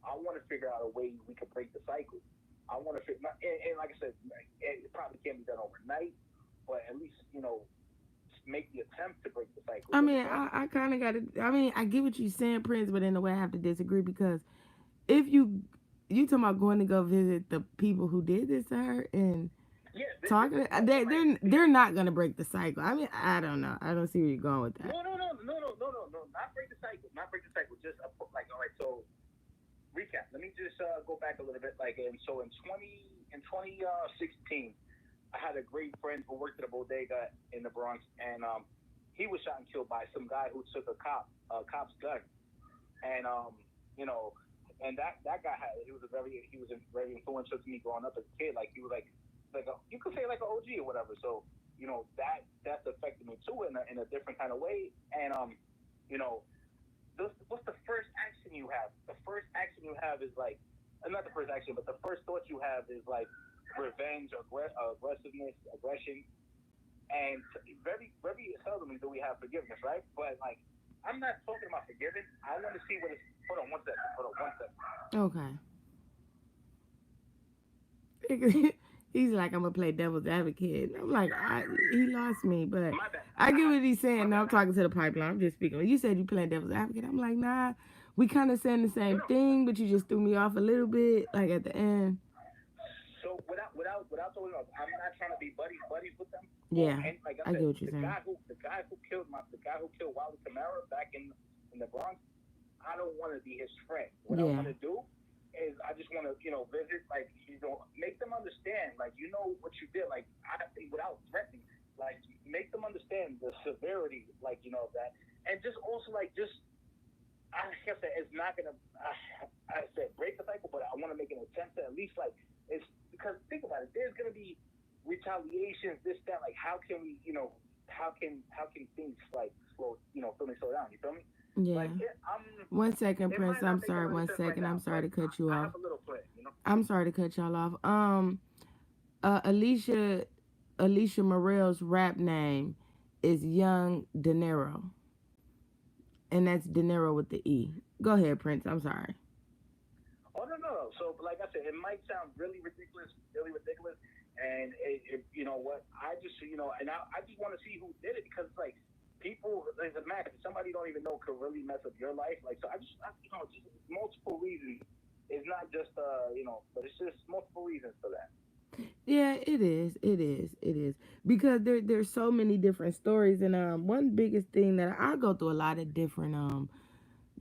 I want to figure out a way we could break the cycle. I want to figure, and like I said, it probably can't be done overnight, but at least make the attempt to break the cycle. I You mean, understand? I kind of got to. I mean, I get what you're saying, Prince, but in a way, I have to disagree because if you talking about going to go visit the people who did this to her and Yeah, this talking, is like they're not gonna break the cycle. I mean, I don't know. I don't see where you're going with that. no, not break the cycle, not break the cycle. Just like all right. So recap. Let me just go back a little bit. Like in 2016, I had a great friend who worked at a bodega in the Bronx, and he was shot and killed by some guy who took a cop's gun, and you know, and that guy he was very influential to me growing up as a kid. Like he was you could say like an OG or whatever. So that's affected me too in a different kind of way, and you know, what's the first action you have? The first action you have is like, not the first action, but the first thought you have is like revenge, aggressiveness, aggression, and very, very seldomly do we have forgiveness, right? But like, I'm not talking about forgiving. I want to see what it's. Hold on one second. Hold on one second. Okay. He's like, I'm gonna play devil's advocate. I'm like, he lost me, but My bad. I get what he's My saying. No, bad. I'm talking to the pipeline. I'm just speaking. You said you playing devil's advocate. I'm like, nah. We kind of saying the No, same no. thing, but you just threw me off a little bit, like at the end. So without throwing off, I'm not trying to be buddies with them. Yeah, And like I I get said, what you're saying. the guy who killed Wiley Camara back in the Bronx, I don't want to be his friend. What I Yeah, want to do is I just want to visit, like make them understand, like what you did, like I think without threatening, like make them understand the severity, like of that, and just also like just I guess that it's not gonna. I said break the cycle, but I want to make an attempt to at least like it's because think about it. There's gonna be retaliations, this that. Like how can we, how can things like feel me slow down? You feel me? yeah. Like One second, it Prince. might I'm not make a sorry. lot of One sense right second. I'm now, sorry but to cut you I off. have a little plan. I'm sorry to cut y'all off. Alicia Morel's rap name is Young De Niro, and that's De Niro with the E. Go ahead, Prince. I'm sorry. Oh no. So like I said, it might sound really ridiculous, and you know what? I just and I just want to see who did it because like people, like imagine somebody you don't even know could really mess up your life. Like so, just multiple reasons. It's not just but it's just multiple reasons for that. Yeah, it is. It is. It is because there's so many different stories, and one biggest thing that I go through a lot of different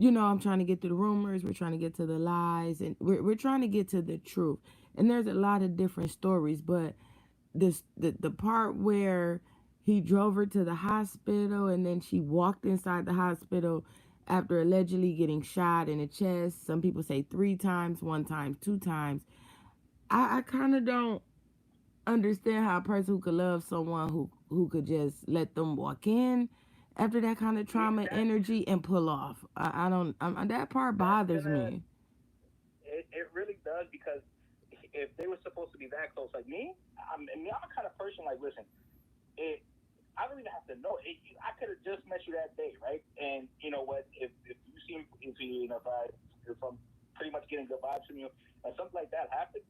I'm trying to get to the rumors, we're trying to get to the lies, and we're trying to get to the truth. And there's a lot of different stories, but the part where he drove her to the hospital and then she walked inside the hospital after allegedly getting shot in the chest. Some people say 3 times, 1 time, 2 times. I kind of don't understand how a person who could love someone who could just let them walk in after that kind of Yeah, trauma energy and pull off. I don't. That part that's bothers gonna. me. It really does because if they were supposed to be that close, like me, I'm a kind of person like, listen, it. I don't even have to know it. I could have just met you that day, right? And you know what? If you seem if you know if I'm pretty much getting good vibes from you, and something like that happens,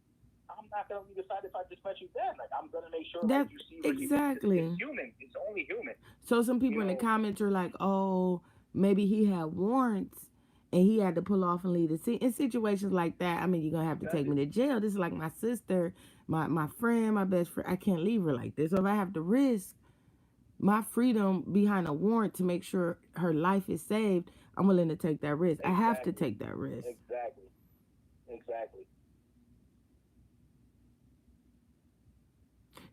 I'm not gonna be decided if I just met you then. Like I'm gonna make sure like That you see reciprocity. It's exactly. human. It's only human. So some You people in the know. comments are like, "Oh, maybe he had warrants and he had to pull off and leave the scene." In situations like that, I mean, you're gonna have to That's take it. me to jail. This is like my sister, my friend, my best friend. I can't leave her like this. So if I have to risk my freedom behind a warrant to make sure her life is saved, I'm willing to take that risk. I have to Exactly. take that risk. Exactly. Exactly.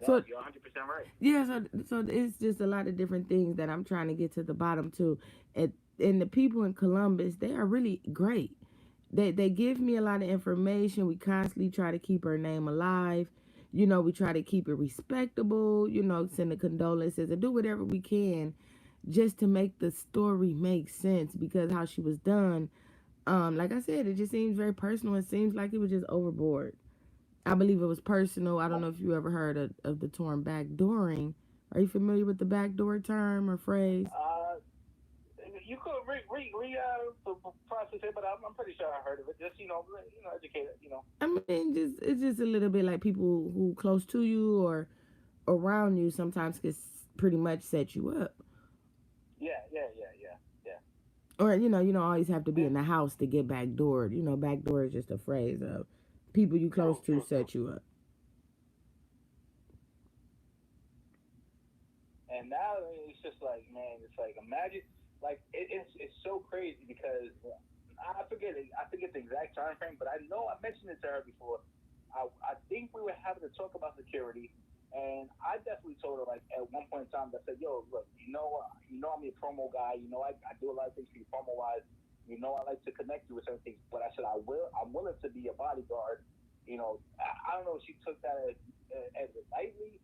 No, So you're 100% right. yeah, so it's just a lot of different things that I'm trying to get to the bottom to. And the people in Columbus, they are really great. They give me a lot of information. We constantly try to keep her name alive. We try to keep it respectable. Send the condolences and do whatever we can just to make the story make sense, because how she was done, like I said, it just seems very personal. It seems like it was just overboard. I believe it was personal. I don't know if you ever heard of the term backdooring. Are you familiar with the backdoor term or phrase? Uh, you could process it, but I'm pretty sure I heard of it. Just educate it. I mean, just it's just a little bit like people who close to you or around you sometimes can pretty much set you up. Yeah, yeah, yeah, yeah, yeah. Or you don't always have to be And in the house to get backdoored. Backdoor is just a phrase of people you close true, to true, true. set you up. And now it's just like, man, it's like imagine, like it's so crazy because I forget it. I forget the exact time frame, but I know I mentioned it to her before. I think we were having to talk about security, and I definitely told her like at one point in time, I said, "Yo, look, I'm your promo guy. I do a lot of things for you promo wise. I like to connect you with certain things, but I said I'm willing to be a bodyguard. I don't know if she took that as it lightly,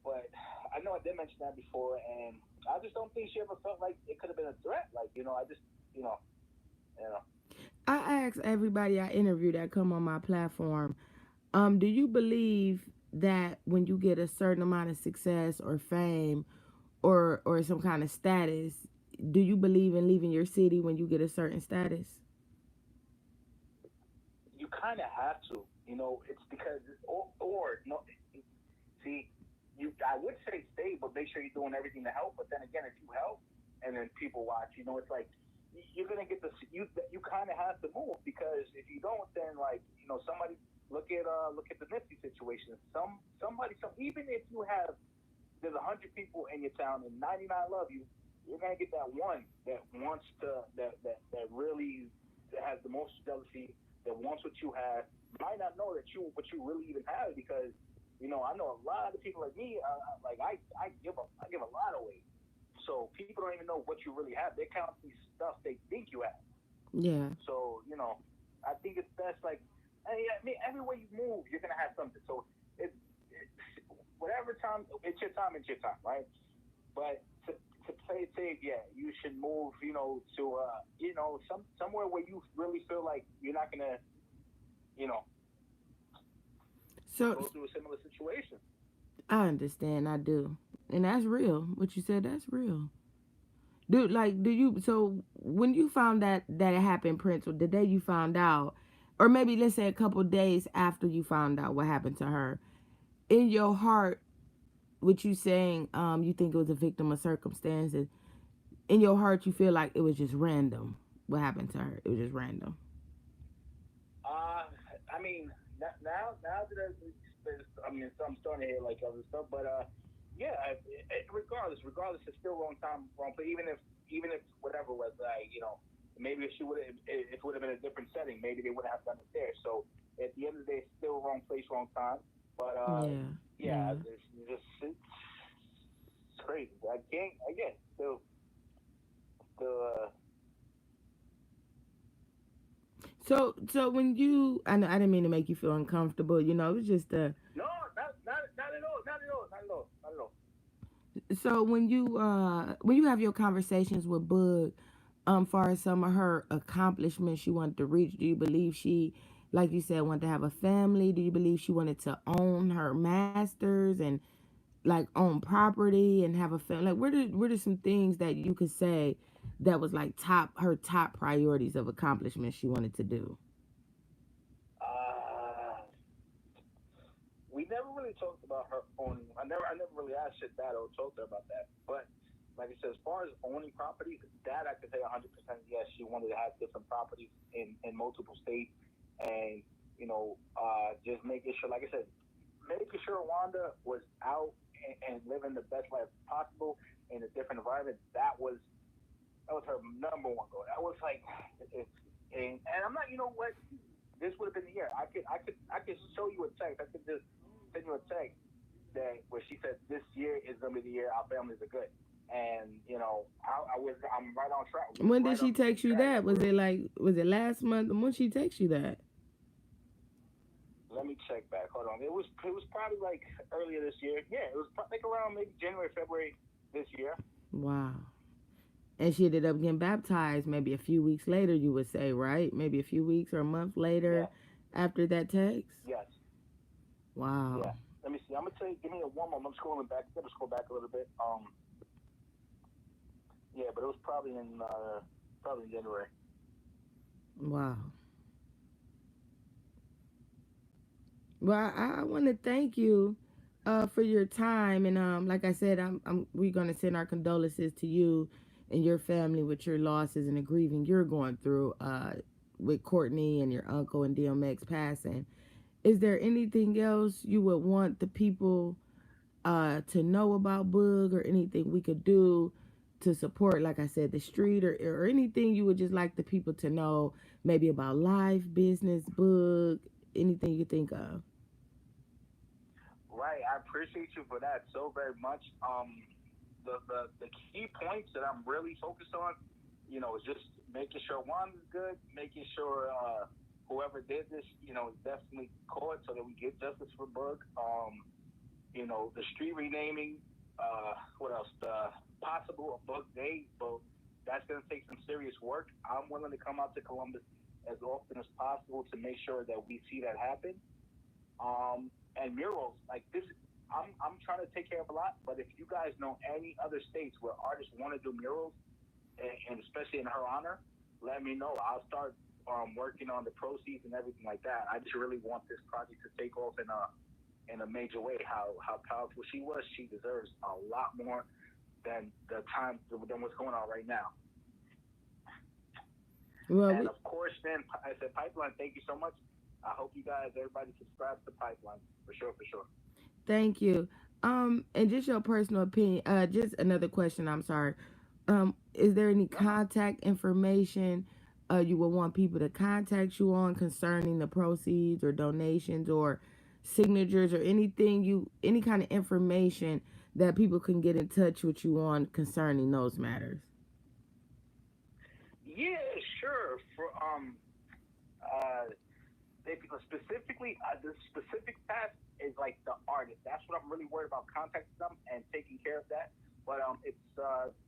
but I know I did mention that before, and I just don't think she ever felt like it could have been a threat. Like, I just, you know, I ask everybody I interview that come on my platform, do you believe that when you get a certain amount of success or fame or some kind of status, do you believe in leaving your city when you get a certain status? you kind of have to. It's because, or no, see, I would say stay, but make sure you're doing everything to help. But then again, if you help and then people watch, it's like you're gonna get you kind of have to move because if you don't, then like somebody look at the Nipsey situation. Even if you have there's 100 people in your town and 99 love you, you're gonna get that one that wants to that really that has the most jealousy, that wants what you have, might not know that what you really even have because I know a lot of people like me. Like I give a lot away, so people don't even know what you really have. They count these stuff they think you have. Yeah. So I think it's best like. I mean, everywhere you move, you're gonna have something. So it whatever time it's your time, right? But to play it safe, yeah, you should move, to somewhere where you really feel like you're not gonna, you know, So go through a similar situation. I understand, I do. And that's real. What you said, that's real. Do you so when you found that it happened, Prince, or the day you found out, or maybe let's say a couple days after you found out what happened to her, in your heart, what you saying, you think it was a victim of circumstances, in your heart you feel like it was just random what happened to her. It was just random. Uh, I mean, now that so I'm starting to hear like other stuff, but yeah, regardless, it's still wrong time, wrong. But even if even if whatever was like, maybe if she would have, if it would have been a different setting, maybe they would have done it there. So at the end of the day, it's still wrong place, wrong time. But Yeah, yeah, yeah. it's crazy. I can't again still So when you, I know I didn't mean to make you feel uncomfortable. You know, it was just no, not at all, not at all, not at all, not at all. so when you have your conversations with Boog, far as some of her accomplishments she wanted to reach, do you believe she, like you said, wanted to have a family? Do you believe she wanted to own her masters and like own property and have a family? Like where did some things that you could say that was like top priorities of accomplishments she wanted to do? Uh, we never really talked about her owning. I never really asked her that or talked to her about that. But like I said, as far as owning properties, that I could say 100% yes. She wanted to have different properties in multiple states, and just making sure, like I said, making sure Wanda was out and living the best life possible in a different environment. That was her number one goal. That was like, it's, and I'm not. You know what? This would have been the year. I could show you a text. I could just send you a text that where she said this year is gonna be the year our families are good. And I'm right on track. We was When did right she on the same text you track. that? Like we're. Was it last month? When she text you that? Let me check back. Hold on. It was probably like earlier this year. Yeah, it was like around maybe January, February this year. Wow. And she ended up getting baptized maybe a few weeks later, you would say, right? Maybe a few weeks or a month later Yes, after that text? yes, Wow. yeah. Let me see. I'm gonna tell you. Give me a one moment. I'm scrolling back. Let me scroll back a little bit. Yeah, but it was probably in January. Wow. Well, I want to thank you for your time. And like I said, we're going to send our condolences to you and your family with your losses and the grieving you're going through with Courtney and your uncle and DMX passing. Is there anything else you would want the people to know about Boog, or anything we could do to support, like I said, the street, or anything you would just like the people to know, maybe about life, business, Boog, anything you think of? Right. I appreciate you for that so very much. The key points that I'm really focused on, is just making sure one is good, making sure whoever did this, is definitely caught so that we get justice for Boog. The street renaming. What else? The possible Boog Day, but that's going to take some serious work. I'm willing to come out to Columbus as often as possible to make sure that we see that happen. And murals like this. I'm trying to take care of a lot, but if you guys know any other states where artists want to do murals, and especially in her honor, let me know. I'll start working on the proceeds and everything like that. I just really want this project to take off in a major way. How powerful she was, she deserves a lot more than what's going on right now. Well, And of course, then I said Pipeline. Thank you so much. I hope you guys, everybody, subscribe to Pipeline for sure, for sure. thank you. And just your personal opinion. Just another question. I'm sorry. Is there any No, no. contact information you would want people to contact you on concerning the proceeds or donations or signatures, or any kind of information that people can get in touch with you on concerning those matters? Yeah, sure. For uh, if specifically the specific task is like the artist. That's what I'm really worried about. Contacting them and taking care of that. But it's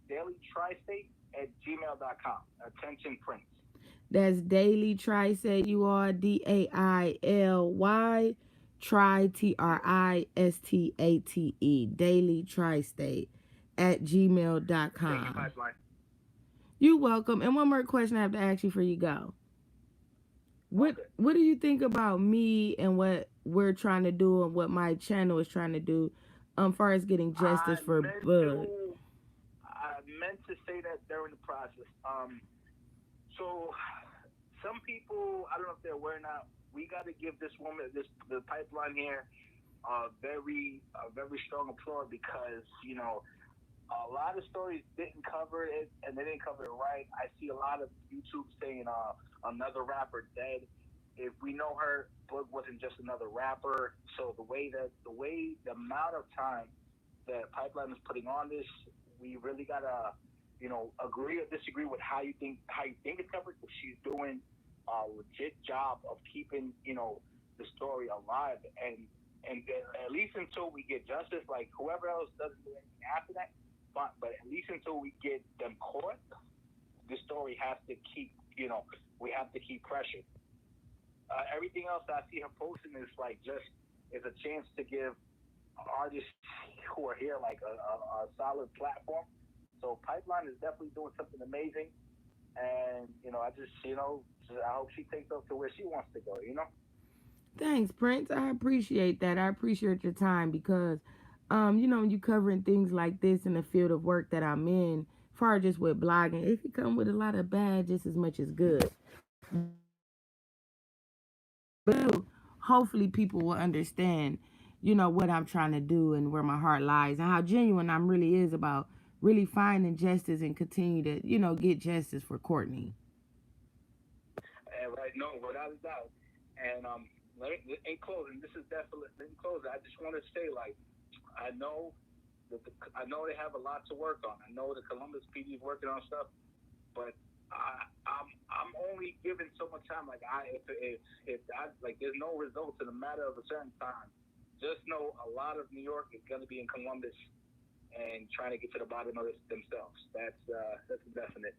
dailytristate@gmail.com. Attention, Prince. That's Daily Try, say you are DAILY Try Yeah. TRISTATE, Daily Tri State at Thank you, gmail.com. Pipeline. You're welcome. And one more question I have to ask you before you go. What Okay. what do you think about me and what we're trying to do and what my channel is trying to do far as getting justice I for meant Bud? to. I meant to say that during the process. So some people, I don't know if they're aware or not. We got to give this woman, the Pipeline here, a very strong applaud because A lot of stories didn't cover it, and they didn't cover it right. I see a lot of YouTube saying another rapper dead. If we know her, Boog wasn't just another rapper. So the amount of time that Pipeline is putting on this, we really gotta, agree or disagree with how you think it's covered. But she's doing a legit job of keeping the story alive, and at least until we get justice, like whoever else doesn't do anything after that, but at least until we get them caught, the story has to keep, we have to keep pressure. Everything else that I see her posting is like just is a chance to give artists who are here like a solid platform. So Pipeline is definitely doing something amazing, and I just I hope she takes us to where she wants to go. Thanks, Prince. I appreciate that. I appreciate your time because, when you covering things like this in the field of work that I'm in, far just with blogging, it can come with a lot of bad just as much as good. But hopefully people will understand, what I'm trying to do and where my heart lies and how genuine I'm really is about really finding justice and continue to, get justice for Courtney. And right, no, without a doubt. And in closing, this is definitely in closing. I just want to say, like, I know I know they have a lot to work on. I know the Columbus PD is working on stuff, but I'm only given so much time. Like if I like, there's no results in a matter of a certain time. Just know a lot of New York is going to be in Columbus and trying to get to the bottom of this themselves. That's definite.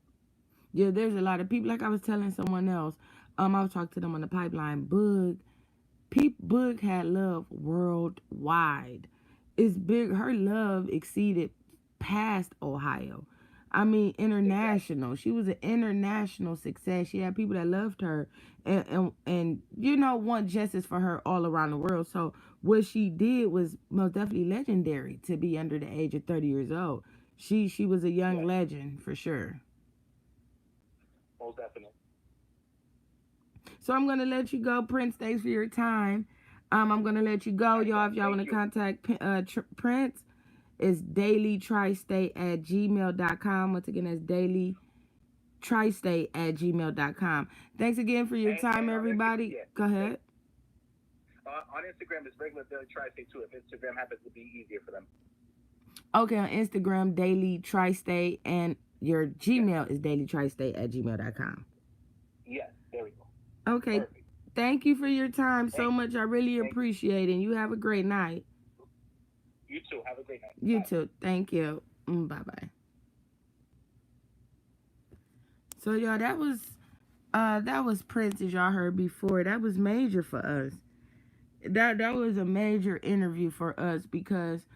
Yeah, there's a lot of people. Like I was telling someone else, I was talking to them on the pipeline. Boog had love worldwide. It's big. Her love exceeded past Ohio. I mean, Exactly. international. She was an international success. She had people that loved her and want justice for her all around the world. So what she did was most definitely legendary to be under the age of 30 years old. She was a young Yes, legend for sure. most definite. So I'm gonna let you go, Prince. Thanks for your time. I'm gonna let you go, y'all. If Likewise. y'all want to Thank you. contact Prince, it's dailytristate@gmail.com. Once again, that's dailytristate@gmail.com. Thanks again for your time, And on Instagram, everybody. yeah, Go ahead. on Instagram it's regular Daily Tri-State too. If Instagram happens to be easier for them. Okay, on Instagram, Daily Tri-State, and your Yes, Gmail is dailytristate@gmail.com. yes. There we go. Okay, Perfect. thank you for your time so Thank, much. I really thank you. appreciate it. And you have a great night. You too. Have a great night. You Bye. too. Thank you. Bye bye. So y'all, that was Prince, as y'all heard before. That was major for us. That was a major interview for us because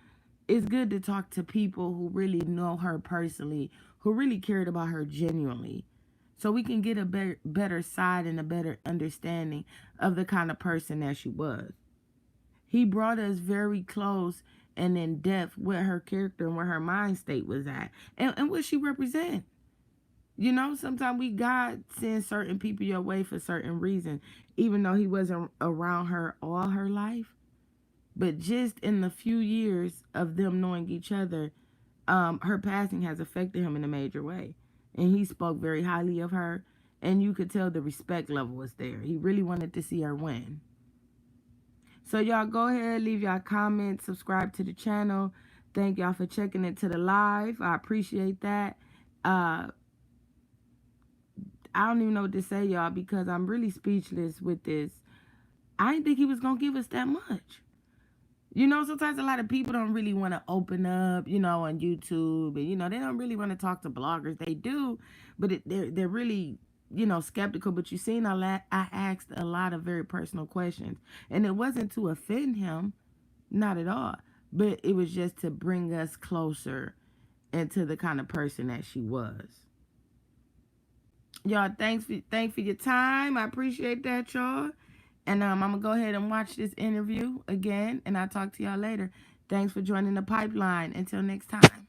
it's good to talk to people who really know her personally, who really cared about her genuinely. So we can get a better side and a better understanding of the kind of person that she was. He brought us very close and in depth with her character and where her mind state was at and what she represents. Sometimes we God sends certain people your way for certain reasons, even though he wasn't around her all her life. But just in the few years of them knowing each other, her passing has affected him in a major way. And he spoke very highly of her, and you could tell the respect level was there. He really wanted to see her win. So y'all go ahead, leave y'all comments, subscribe to the channel. Thank y'all for checking into the live. I appreciate that. Uh, I don't even know what to say, y'all, because I'm really speechless with this. I didn't think he was gonna give us that much. Sometimes a lot of people don't really want to open up, on YouTube, and they don't really want to talk to bloggers. They do, but they're really, skeptical. But you seen I asked a lot of very personal questions, and it wasn't to offend him, not at all, but it was just to bring us closer into the kind of person that she was. Y'all, thanks for your time. I appreciate that, y'all. And I'm gonna go ahead and watch this interview again, and I'll talk to y'all later. Thanks for joining the pipeline. Until next time.